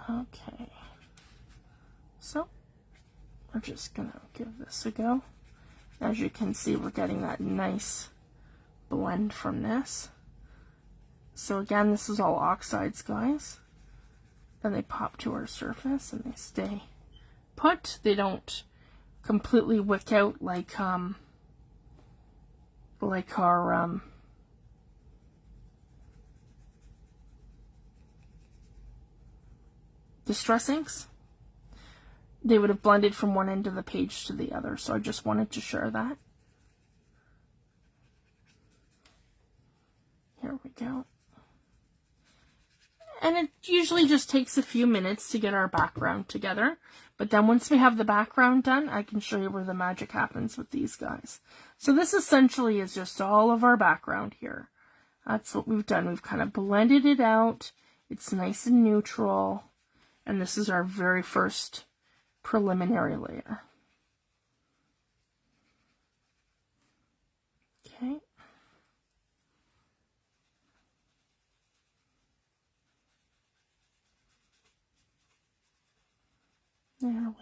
Okay. So, we're just gonna give this a go. As you can see, we're getting that nice blend from this. So again, this is all oxides, guys. Then they pop to our surface and they stay put. They don't completely wick out like our distress inks. They would have blended from one end of the page to the other. So I just wanted to share that. Here we go. And it usually just takes a few minutes to get our background together. But then once we have the background done, I can show you where the magic happens with these guys. So this essentially is just all of our background here. That's what we've done. We've kind of blended it out. It's nice and neutral. And this is our very first preliminary layer.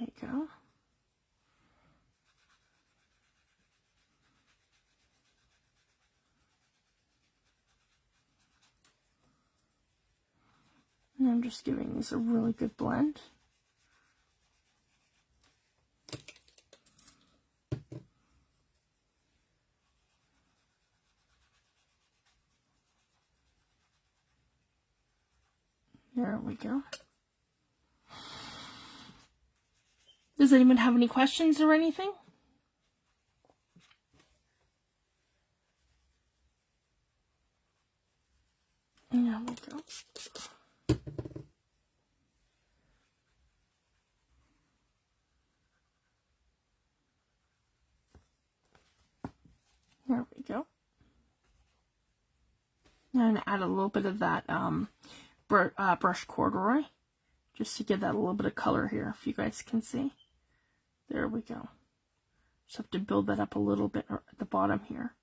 we go. And I'm just giving these a really good blend. There we go. Does anyone have any questions or anything? There we go. There we go. I'm going to add a little bit of that brush corduroy, just to give that a little bit of color here, if you guys can see. There we go. Just have to build that up a little bit at the bottom here.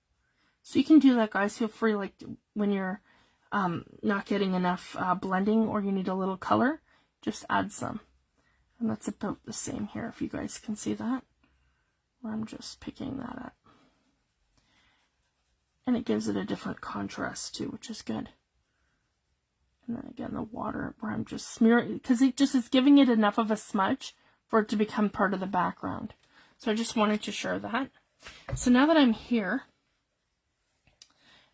So you can do that, guys. Feel free, like when you're not getting enough blending or you need a little color, just add some. And that's about the same here, if you guys can see that. Where I'm just picking that up. And it gives it a different contrast too, which is good. And then again, the water, where I'm just smearing, because it just is giving it enough of a smudge for it to become part of the background. So I just wanted to share that. So now that I'm here,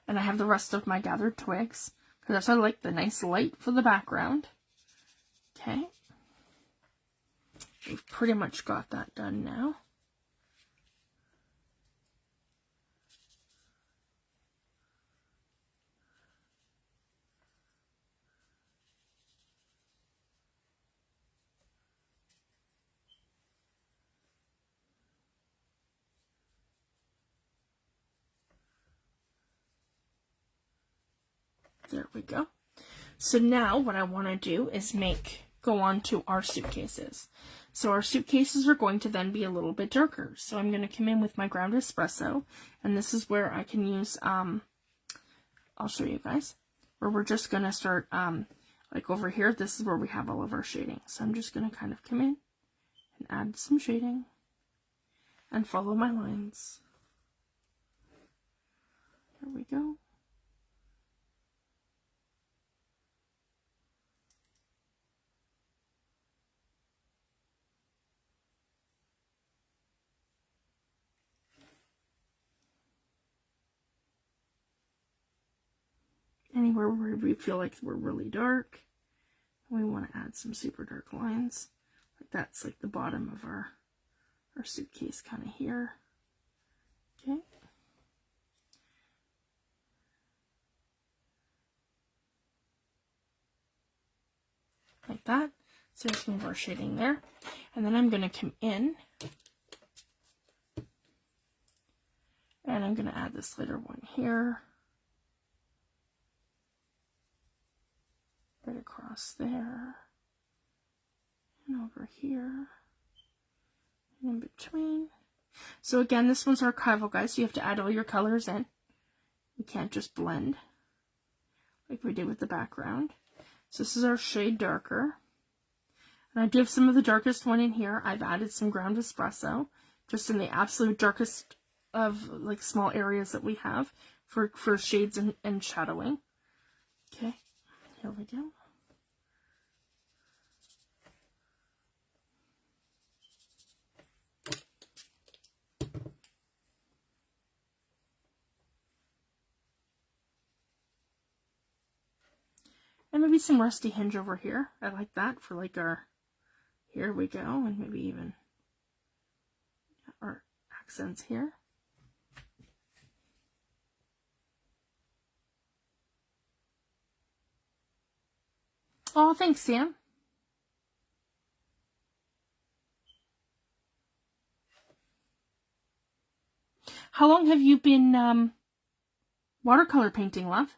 and I have the rest of my gathered twigs, because I like the nice light for the background. Okay. We've pretty much got that done now. There we go. So now what I want to do is go on to our suitcases. So our suitcases are going to then be a little bit darker. So I'm going to come in with my ground espresso, and this is where I can use, I'll show you guys, where we're just going to start, like over here, this is where we have all of our shading. So I'm just going to kind of come in and add some shading and follow my lines. There we go. Anywhere where we feel like we're really dark, we want to add some super dark lines. Like that's like the bottom of our suitcase kind of here. Okay. Like that. So there's some of our shading there. And then I'm going to come in and I'm going to add this lighter one here. Right across there, and over here, and in between. So again, this one's archival, guys, so you have to add all your colors in. You can't just blend like we did with the background. So this is our shade darker. And I do have some of the darkest one in here. I've added some ground espresso, just in the absolute darkest of like small areas that we have for shades and shadowing. Okay, here we go. And maybe some rusty hinge over here. I like that for like our, here we go, and maybe even our accents here. Oh, thanks, Sam. How long have you been watercolor painting, love?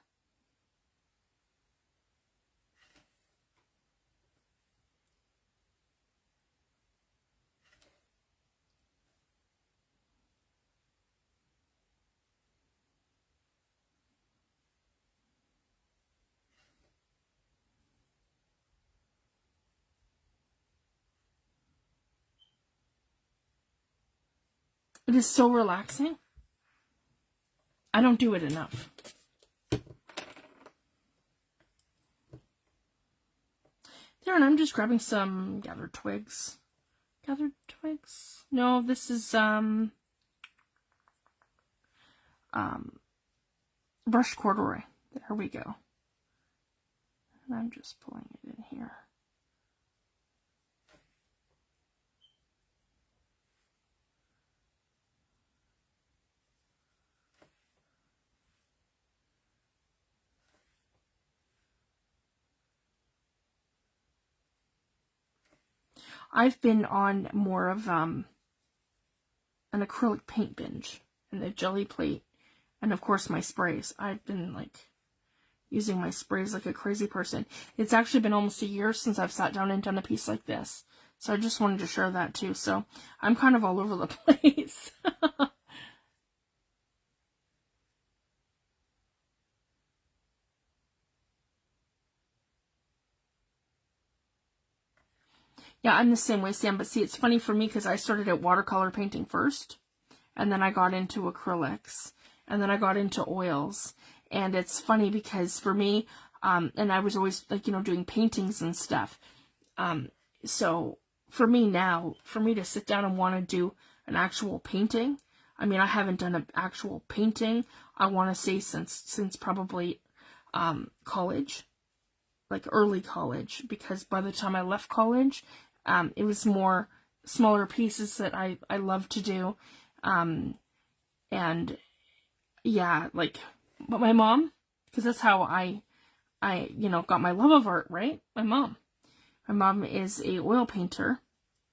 It is so relaxing. I don't do it enough. There, and I'm just grabbing some gathered twigs. Gathered twigs? No, this is brushed corduroy. There we go. And I'm just pulling it in here. I've been on more of an acrylic paint binge and the jelly plate, and of course my sprays. I've been like using my sprays like a crazy person. It's actually been almost a year since I've sat down and done a piece like this, so I just wanted to share that too. So I'm kind of all over the place. Yeah, I'm the same way, Sam, but see, it's funny for me because I started at watercolor painting first, and then I got into acrylics, and then I got into oils, and it's funny because for me, and I was always, like, you know, doing paintings and stuff, so for me now, for me to sit down and want to do an actual painting, I mean, I haven't done an actual painting, I want to say since probably college, like early college, because by the time I left college, it was more smaller pieces that I love to do. And yeah, like, but my mom, because that's how I, you know, got my love of art, right? My mom is a oil painter,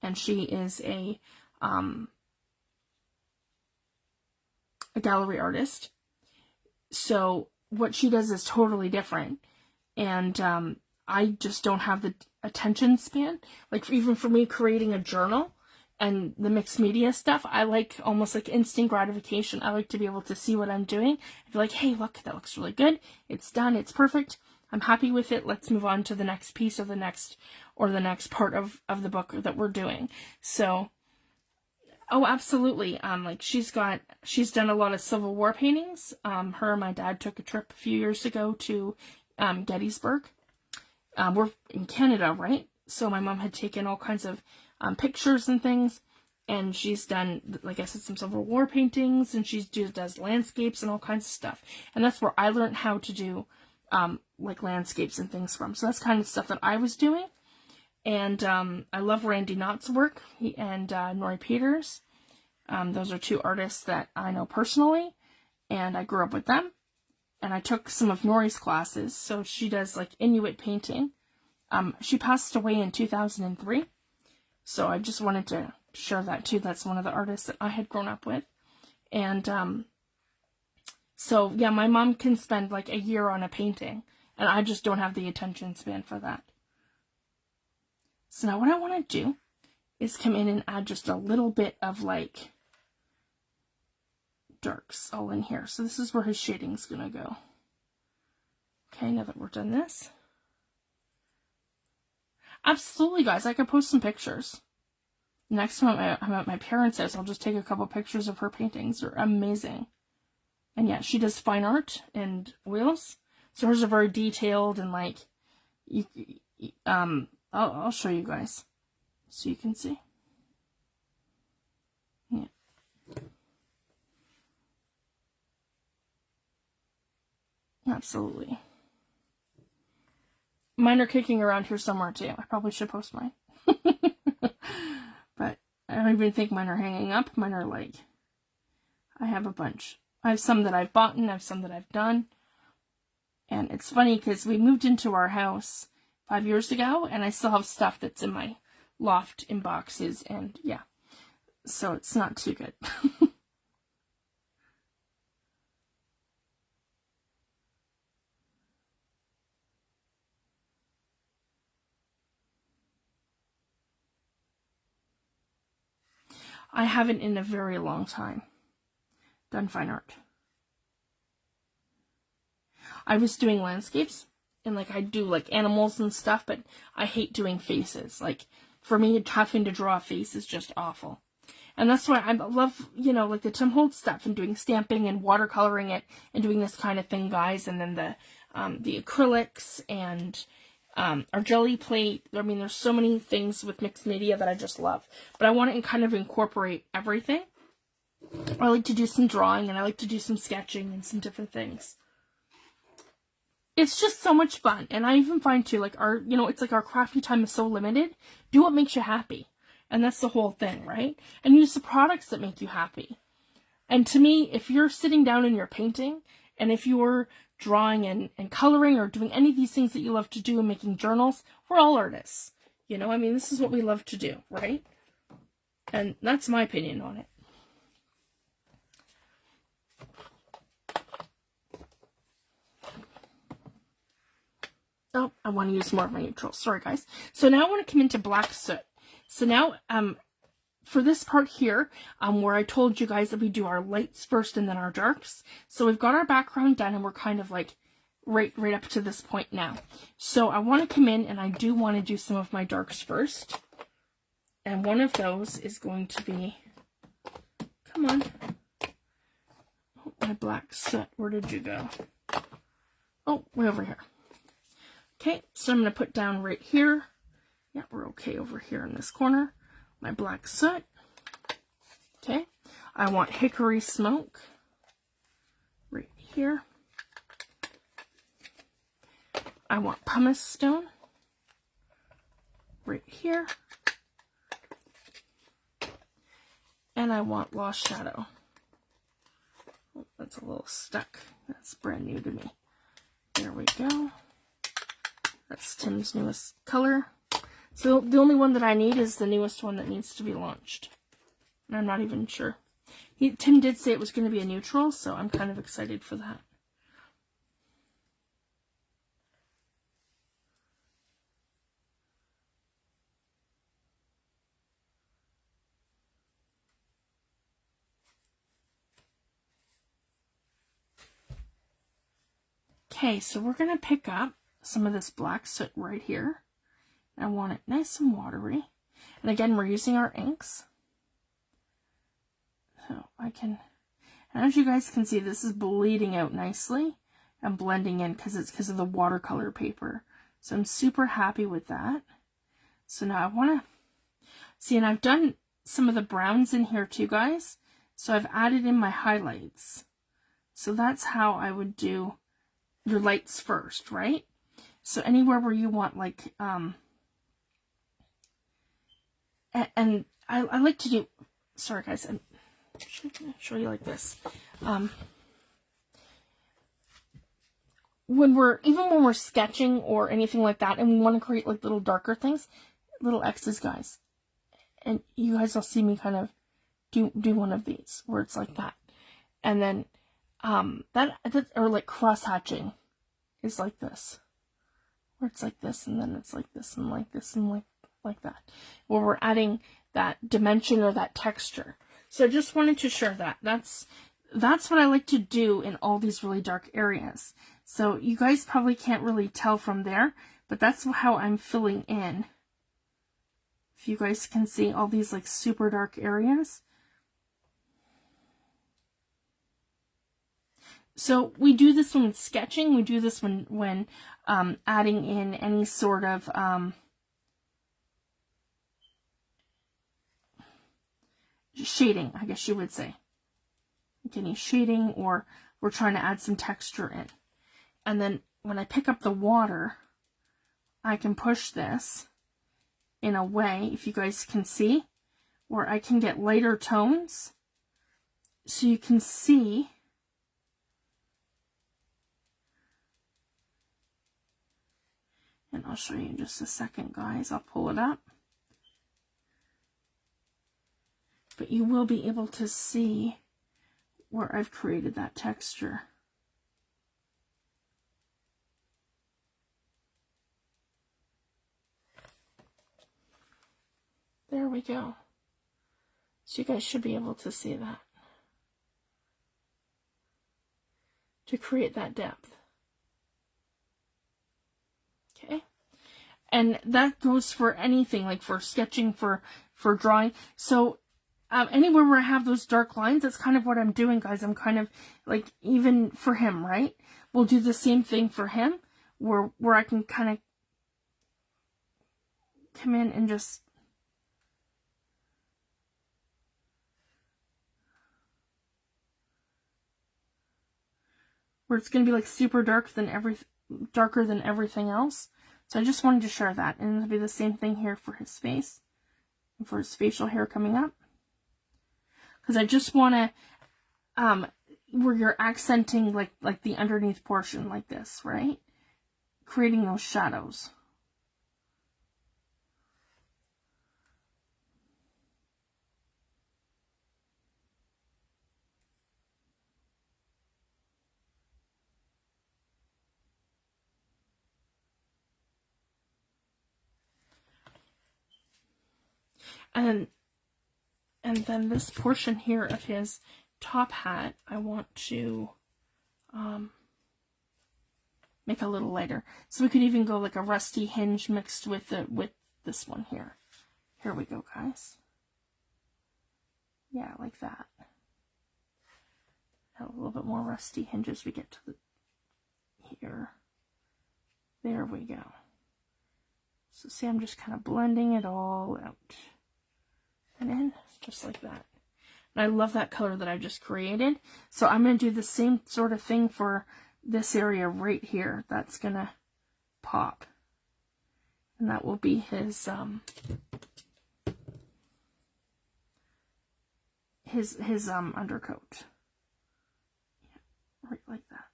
and she is a gallery artist. So what she does is totally different. And, I just don't have the attention span. Like, even for me creating a journal and the mixed media stuff, I like almost like instant gratification. I like to be able to see what I'm doing and be like, hey, look, that looks really good. It's done. It's perfect. I'm happy with it. Let's move on to the next piece or the next part of the book that we're doing. So, oh, absolutely. Like she's done a lot of Civil War paintings. Her and my dad took a trip a few years ago to Gettysburg. We're in Canada, right? So my mom had taken all kinds of pictures and things, and she's done, like I said, some Civil War paintings, and she does landscapes and all kinds of stuff. And that's where I learned how to do like landscapes and things from. So that's kind of stuff that I was doing. And I love Randy Knott's work, and Nori Peters. Those are two artists that I know personally, and I grew up with them. And I took some of Nori's classes, so she does like Inuit painting. She passed away in 2003, so I just wanted to share that too. That's one of the artists that I had grown up with. And so yeah, my mom can spend like a year on a painting, and I just don't have the attention span for that. So now what I want to do is come in and add just a little bit of like darks all in here. So this is where his shading's gonna go. Okay, now that we're done this. Absolutely, guys, I could post some pictures. Next time I'm at my parents' house, I'll just take a couple pictures of her paintings. They're amazing. And yeah, she does fine art and oils. So hers are very detailed and like, I'll show you guys so you can see. Yeah. Absolutely. Mine are kicking around here somewhere too. I probably should post mine. But I don't even think mine are hanging up. Mine are like, I have a bunch. I have some that I've bought and I have some that I've done. And it's funny because we moved into our house 5 years ago, and I still have stuff that's in my loft in boxes, and yeah. So it's not too good. I haven't in a very long time done fine art. I was doing landscapes, and like I do like animals and stuff, but I hate doing faces. Like for me, having to draw a face is just awful. And that's why I love, you know, like the Tim Holtz stuff and doing stamping and watercoloring it and doing this kind of thing, guys. And then the acrylics and our jelly plate. I mean, there's so many things with mixed media that I just love. But I want to kind of incorporate everything. I like to do some drawing and I like to do some sketching and some different things. It's just so much fun. And I even find too, like it's like our crafty time is so limited. Do what makes you happy. And that's the whole thing, right? And use the products that make you happy. And to me, if you're sitting down and you're painting, and if you're drawing and coloring or doing any of these things that you love to do and making journals, we're all artists. You know, I mean, this is what we love to do, right? And that's my opinion on it. Oh, I want to use more of my neutrals. Sorry, guys. So now I want to come into black soot. So now, for this part here, where I told you guys that we do our lights first and then our darks. So we've got our background done and we're kind of like right up to this point now. So I want to come in and I do want to do some of my darks first. And one of those is going to be, come on. Oh, my black soot, where did you go? Oh, way over here. Okay, so I'm going to put down right here. Yeah, we're okay over here in this corner. My black soot. Okay, I want hickory smoke right here. I want pumice stone right here. And I want lost shadow. Oh, that's a little stuck. That's brand new to me. There we go. That's Tim's newest color. So the only one that I need is the newest one that needs to be launched. And I'm not even sure. Tim did say it was going to be a neutral, so I'm kind of excited for that. Okay, so we're going to pick up some of this black soot right here. I want it nice and watery. And again, we're using our inks. So I can, and as you guys can see, this is bleeding out nicely and blending in because of the watercolor paper. So I'm super happy with that. So now I want to see, and I've done some of the browns in here too, guys. So I've added in my highlights. So that's how I would do your lights first, right? So anywhere where you want like, and I like to do, sorry guys, I'm show you like this. When we're sketching or anything like that, and we want to create like little darker things, little X's, guys. And you guys will see me kind of do one of these where it's like that. And then, that or like cross hatching is like this. Where it's like this, and then it's like this, and like this, and like that. Where we're adding that dimension or that texture. So I just wanted to share that. That's what I like to do in all these really dark areas. So you guys probably can't really tell from there, but that's how I'm filling in. If you guys can see all these like super dark areas. So we do this when sketching. We do this when adding in any sort of shading, I guess you would say. Like any shading, or we're trying to add some texture in. And then when I pick up the water, I can push this in a way, if you guys can see, where I can get lighter tones. So you can see and I'll show you in just a second, guys. I'll pull it up. But you will be able to see where I've created that texture. There we go. So you guys should be able to see that. To create that depth. Okay. And that goes for anything, like for sketching, for drawing. So anywhere where I have those dark lines, that's kind of what I'm doing, guys. I'm kind of like, even for him, right? We'll do the same thing for him, where I can kind of come in and just where it's going to be like super darker than everything else. So I just wanted to share that. And it'll be the same thing here for his face and for his facial hair coming up. Because I just want to, where you're accenting like the underneath portion like this, right? Creating those shadows. And then this portion here of his top hat, I want to make a little lighter. So we could even go like a rusty hinge mixed with this one here. Here we go, guys. Yeah, like that. Have a little bit more rusty hinges. We get to the here. There we go. So see, I'm just kind of blending it all out and in, just like that. And I love that color that I just created. So I'm going to do the same sort of thing for this area right here. That's going to pop. And that will be his undercoat. Yeah, right like that.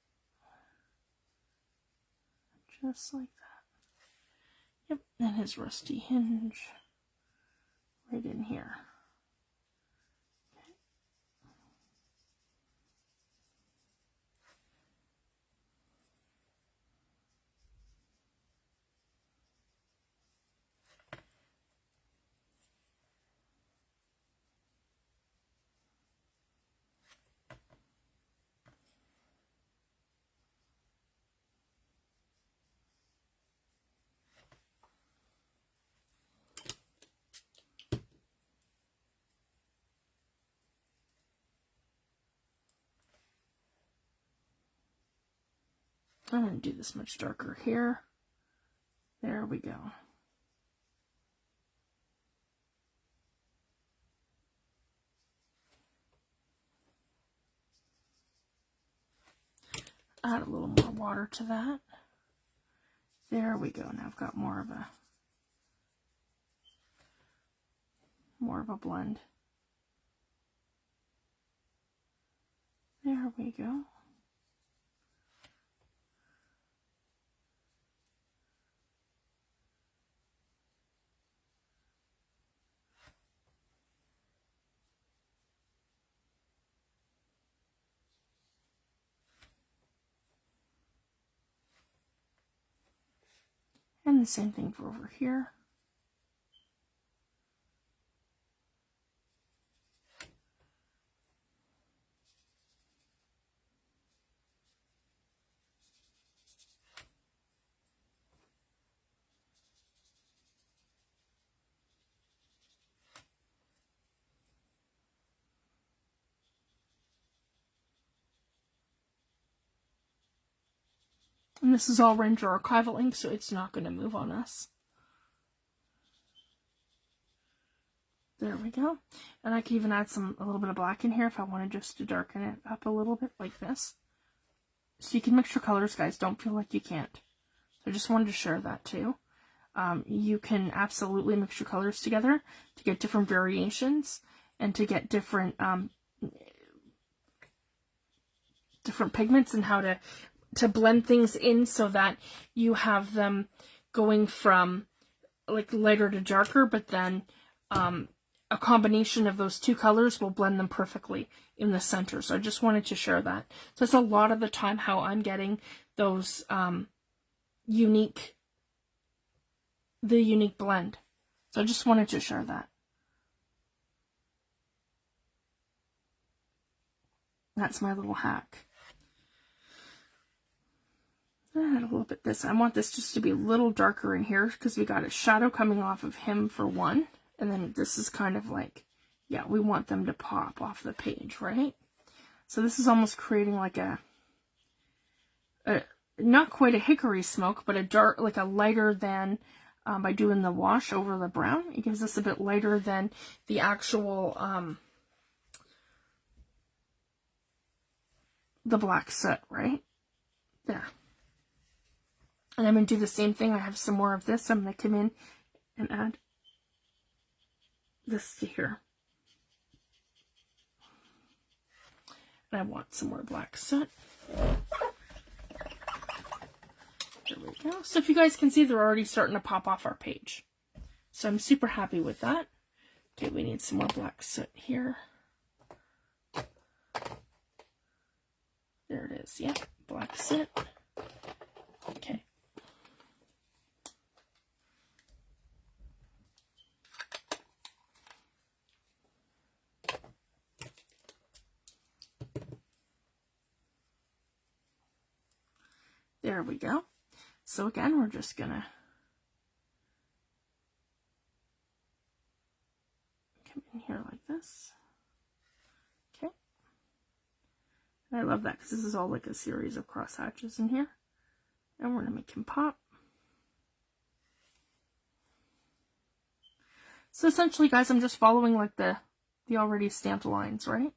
Just like that. Yep, and his rusty hinge right in here. I'm going to do this much darker here. There we go. Add a little more water to that. There we go. Now I've got more of a blend. There we go. And the same thing for over here. And this is all Ranger Archival ink, so it's not going to move on us. There we go. And I can even add a little bit of black in here if I wanted just to darken it up a little bit like this. So you can mix your colors, guys. Don't feel like you can't. So I just wanted to share that too. You can absolutely mix your colors together to get different variations and to get different pigments and how to blend things in so that you have them going from like lighter to darker, but then a combination of those two colors will blend them perfectly in the center. So I just wanted to share that. So that's a lot of the time how I'm getting those unique blend. So I just wanted to share that. That's my little hack. Add a little bit this. I want this just to be a little darker in here because we got a shadow coming off of him for one. And then this is kind of like, yeah, we want them to pop off the page, right? So this is almost creating like a not quite a hickory smoke, but a dark, like a lighter than, by doing the wash over the brown, it gives us a bit lighter than the actual, the black soot, right? There. And I'm going to do the same thing. I have some more of this. I'm going to come in and add this to here. And I want some more black soot. There we go. So if you guys can see, they're already starting to pop off our page. So I'm super happy with that. Okay, we need some more black soot here. There it is. Yeah, black soot. Okay. There we go. So again, we're just gonna come in here like this. Okay. And I love that because this is all like a series of cross hatches in here. And we're gonna make him pop. So essentially, guys, I'm just following like the already stamped lines, right?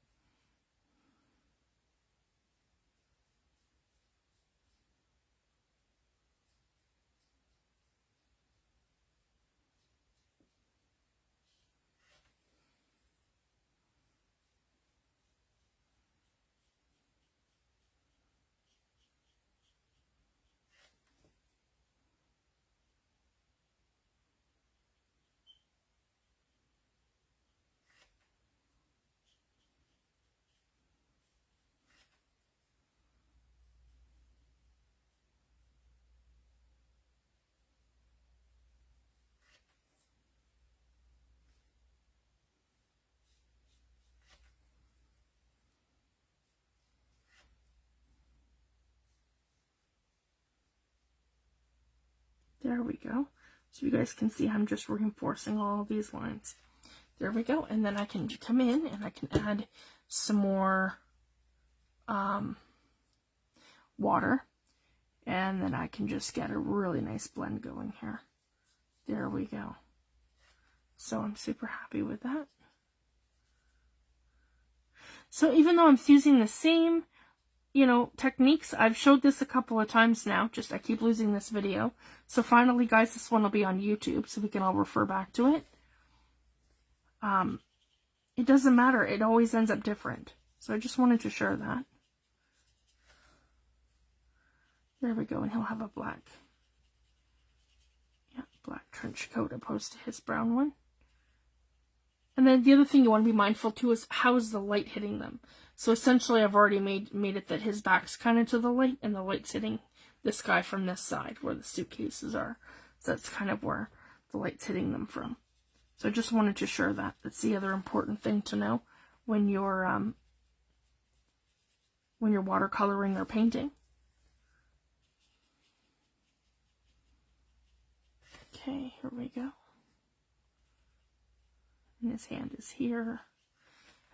There we go. So you guys can see I'm just reinforcing all of these lines. There we go. And then I can come in and I can add some more water. And then I can just get a really nice blend going here. There we go. So I'm super happy with that. So even though I'm using the same, techniques, I've showed this a couple of times now, just I keep losing this video. So finally, guys, this one will be on YouTube, so we can all refer back to it. It doesn't matter. It always ends up different. So I just wanted to share that. There we go, and he'll have a black trench coat opposed to his brown one. And then the other thing you want to be mindful too is how is the light hitting them. So essentially I've already made it that his back's kind of to the light and the light's hitting this guy from this side where the suitcases are. So that's kind of where the light's hitting them from. So I just wanted to share that. That's the other important thing to know when you're watercoloring or painting. Okay, here we go. And his hand is here.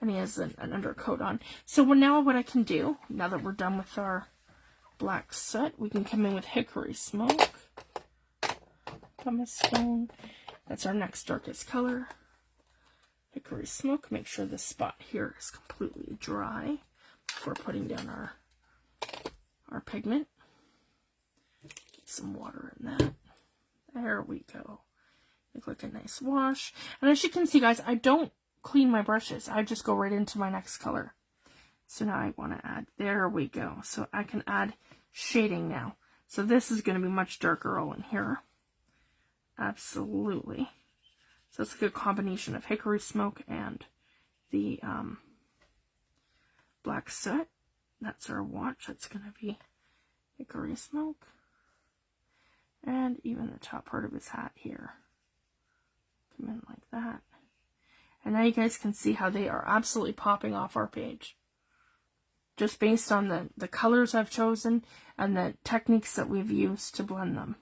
And he has an undercoat on. So now what I can do, now that we're done with our black soot, we can come in with hickory smoke. Pumice stone. That's our next darkest color. Hickory smoke. Make sure this spot here is completely dry before putting down our pigment. Get some water in that. There we go. Make like a nice wash. And as you can see, guys, I don't clean my brushes. I just go right into my next color. So now I want to add, there we go. So I can add shading now. So this is going to be much darker all in here. Absolutely. So it's a good combination of hickory smoke and the black soot. That's our watch. That's going to be hickory smoke. And even the top part of his hat here. Come in like that. And now you guys can see how they are absolutely popping off our page. Just based on the colors I've chosen and the techniques that we've used to blend them.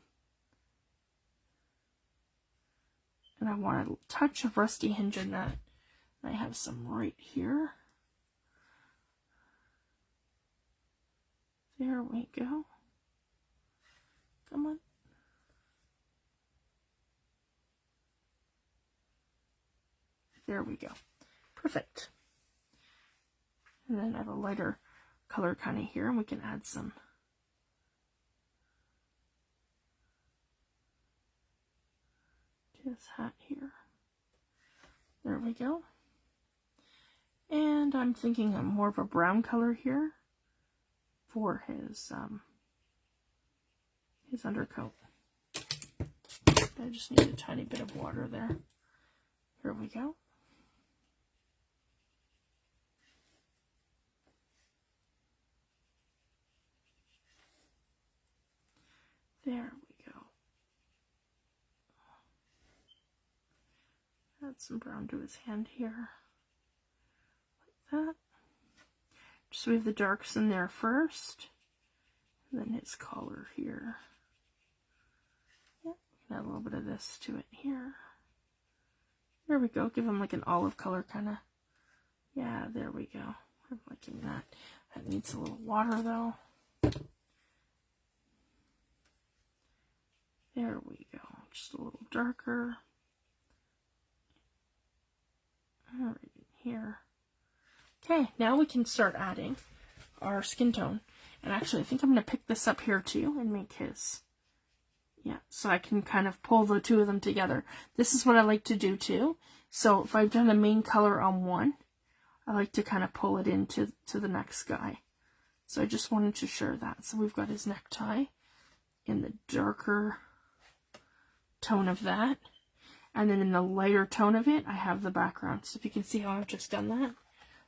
And I want a touch of rusty hinge in that I have some right here. There we go. Come on. There we go. Perfect. And then I have a lighter color kind of here, and we can add some to his hat here. There we go. And I'm thinking of more of a brown color here for his undercoat. I just need a tiny bit of water there. Here we go. There we go. Add some brown to his hand here. Like that. Just so we have the darks in there first. And then his collar here. Yep, add a little bit of this to it here. There we go. Give him like an olive color kind of. Yeah, there we go. I'm liking that. That needs a little water though. There we go. Just a little darker. Right in here. Okay, now we can start adding our skin tone. And actually, I think I'm going to pick this up here too and make his. Yeah, so I can kind of pull the two of them together. This is what I like to do too. So if I've done a main color on one, I like to kind of pull it into the next guy. So I just wanted to share that. So we've got his necktie in the darker tone of that. And then in the lighter tone of it, I have the background. So if you can see how I've just done that,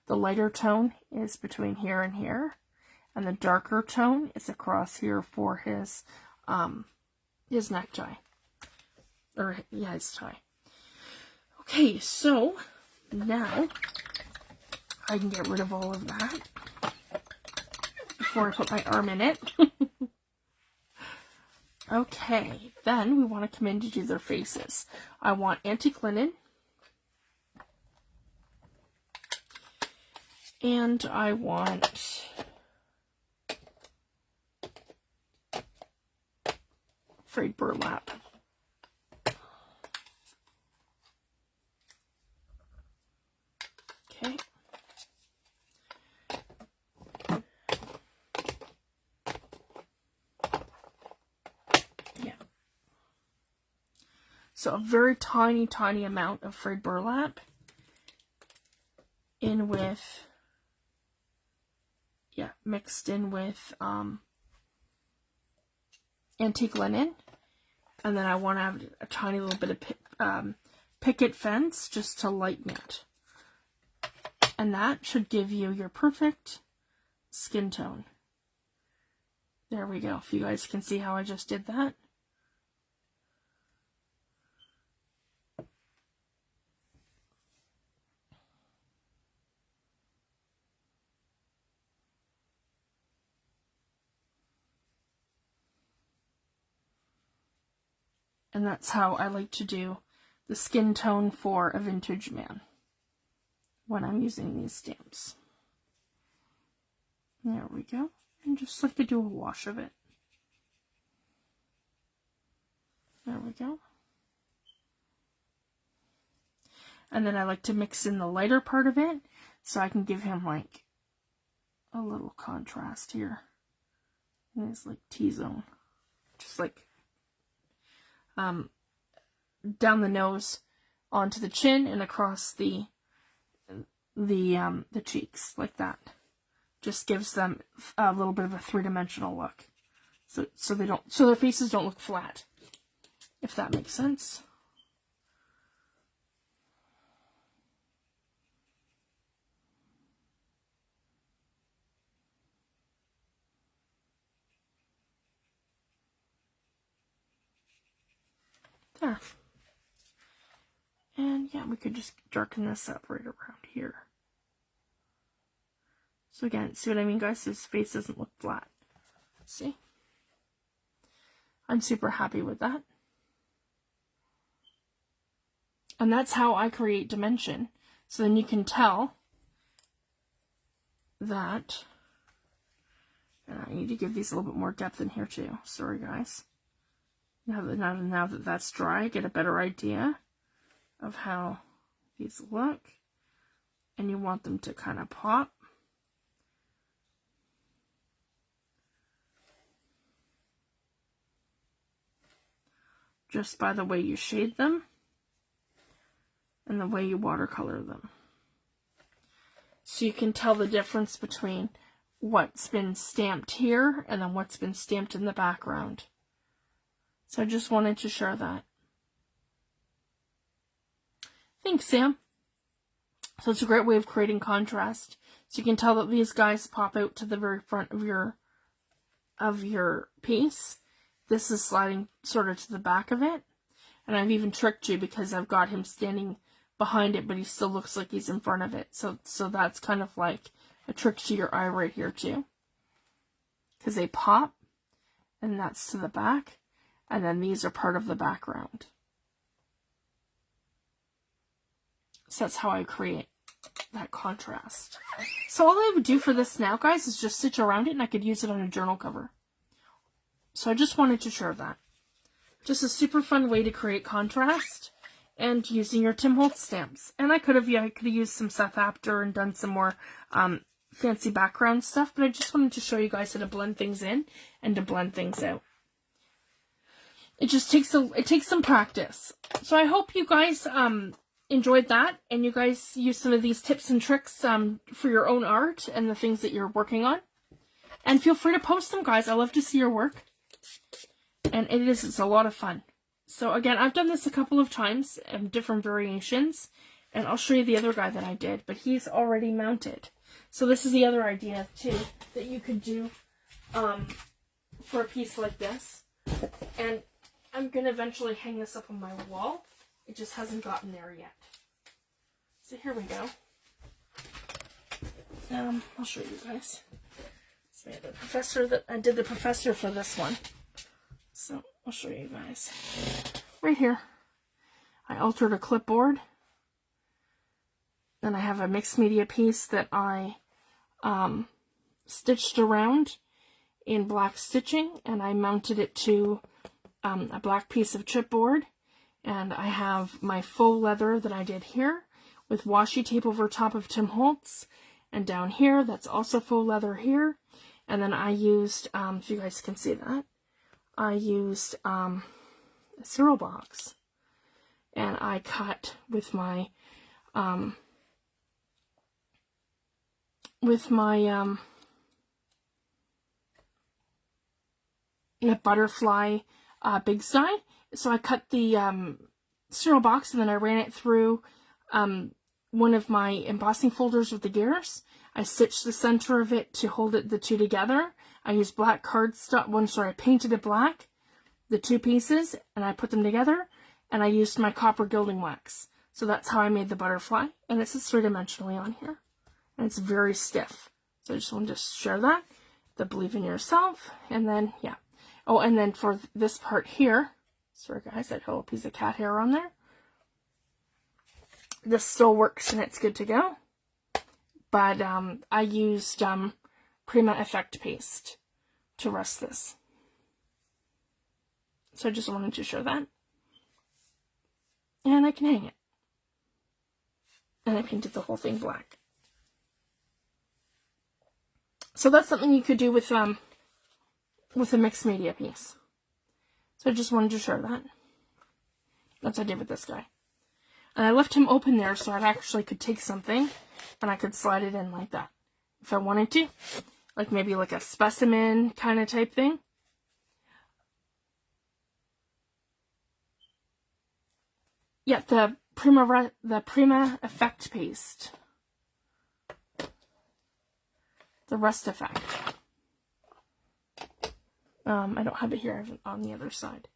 the lighter tone is between here and here. And the darker tone is across here for his necktie. Or, yeah, his tie. Okay, so now I can get rid of all of that before I put my arm in it. Okay, then we want to come in to do their faces. I want antique linen. And I want frayed burlap. Okay. Yeah. So a very tiny, tiny amount of frayed burlap in with, yeah, mixed in with antique linen. And then I want to have a tiny little bit of picket fence just to lighten it. And that should give you your perfect skin tone. There we go. If you guys can see how I just did that. And that's how I like to do the skin tone for a vintage man when I'm using these stamps. There we go. And just like to do a wash of it. There we go. And then I like to mix in the lighter part of it so I can give him like a little contrast here. And it's like T-zone. Just like down the nose onto the chin and across the cheeks like that. Just gives them a little bit of a three-dimensional look. So their faces don't look flat, if that makes sense. There. And yeah, we could just darken this up right around here. So again, see what I mean, guys? His face doesn't look flat. See? I'm super happy with that. And that's how I create dimension. So then you can tell that, and I need to give these a little bit more depth in here too. Sorry guys. Now that that's dry, get a better idea of how these look. And you want them to kind of pop. Just by the way you shade them and the way you watercolor them. So you can tell the difference between what's been stamped here and then what's been stamped in the background. So I just wanted to share that. Thanks, Sam. So it's a great way of creating contrast. So you can tell that these guys pop out to the very front of your piece. This is sliding sort of to the back of it. And I've even tricked you because I've got him standing behind it, but he still looks like he's in front of it. So that's kind of like a trick to your eye right here too. Because they pop, and that's to the back. And then these are part of the background. So that's how I create that contrast. So all I would do for this now, guys, is just stitch around it, and I could use it on a journal cover. So I just wanted to share that. Just a super fun way to create contrast and using your Tim Holtz stamps. And I could have used some stuff after and done some more fancy background stuff, but I just wanted to show you guys how to blend things in and to blend things out. It just takes some practice. So I hope you guys enjoyed that, and you guys use some of these tips and tricks for your own art and the things that you're working on. And feel free to post them, guys. I love to see your work. And it's a lot of fun. So again, I've done this a couple of times in different variations, and I'll show you the other guy that I did, but he's already mounted. So this is the other idea too that you could do for a piece like this. And I'm going to eventually hang this up on my wall. It just hasn't gotten there yet. So here we go. I'll show you guys. So I did the professor for this one. So I'll show you guys. Right here, I altered a clipboard. Then I have a mixed media piece that I stitched around in black stitching, and I mounted it to a black piece of chipboard. And I have my faux leather that I did here with washi tape over top of Tim Holtz. And down here, that's also faux leather here. And then I used, if you guys can see that, I used a cereal box. And I cut with my butterfly big side. So I cut the cereal box, and then I ran it through one of my embossing folders with the gears. I stitched the center of it to hold the two together. I used black cardstock. I painted it black, the two pieces, and I put them together. And I used my copper gilding wax. So that's how I made the butterfly. And it's three-dimensionally on here. And it's very stiff. So I just wanted to share that. The believe in yourself. And then, yeah. Oh, and then for this part here, sorry guys, I had a piece of cat hair on there. This still works and it's good to go. But I used Prima Effect paste to rest this. So I just wanted to show that. And I can hang it. And I painted the whole thing black. So that's something you could do with a mixed media piece. So I just wanted to share that. That's what I did with this guy. And I left him open there so I actually could take something and I could slide it in like that. If I wanted to. Like maybe like a specimen kind of type thing. Yeah, the Prima Effect paste. The Rust Effect. I don't have it here. I have it on the other side.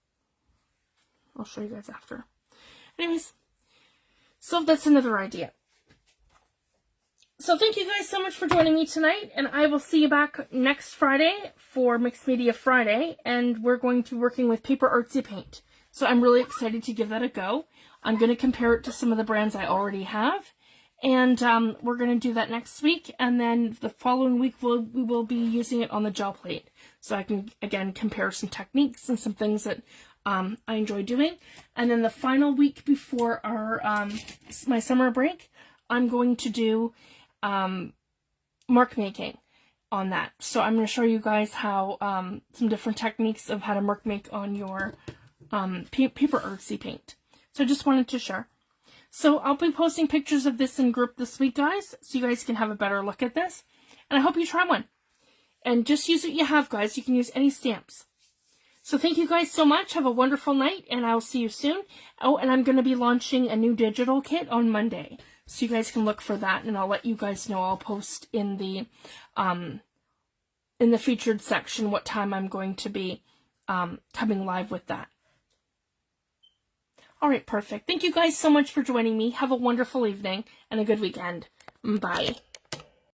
I'll show you guys after. Anyways, so that's another idea. So thank you guys so much for joining me tonight, and I will see you back next Friday for Mixed Media Friday, and we're going to be working with Paper Artsy Paint. So I'm really excited to give that a go. I'm going to compare it to some of the brands I already have, And we're going to do that next week, and then the following week we will be using it on the gel plate. So I can, again, compare some techniques and some things that I enjoy doing. And then the final week before our my summer break, I'm going to do mark making on that. So I'm going to show you guys how some different techniques of how to mark make on your paper artsy paint. So I just wanted to share. So I'll be posting pictures of this in group this week, guys, so you guys can have a better look at this. And I hope you try one. And just use what you have, guys. You can use any stamps. So thank you guys so much. Have a wonderful night, and I'll see you soon. Oh, and I'm going to be launching a new digital kit on Monday. So you guys can look for that, and I'll let you guys know. I'll post in the featured section what time I'm going to be coming live with that. All right, perfect. Thank you guys so much for joining me. Have a wonderful evening and a good weekend. Bye.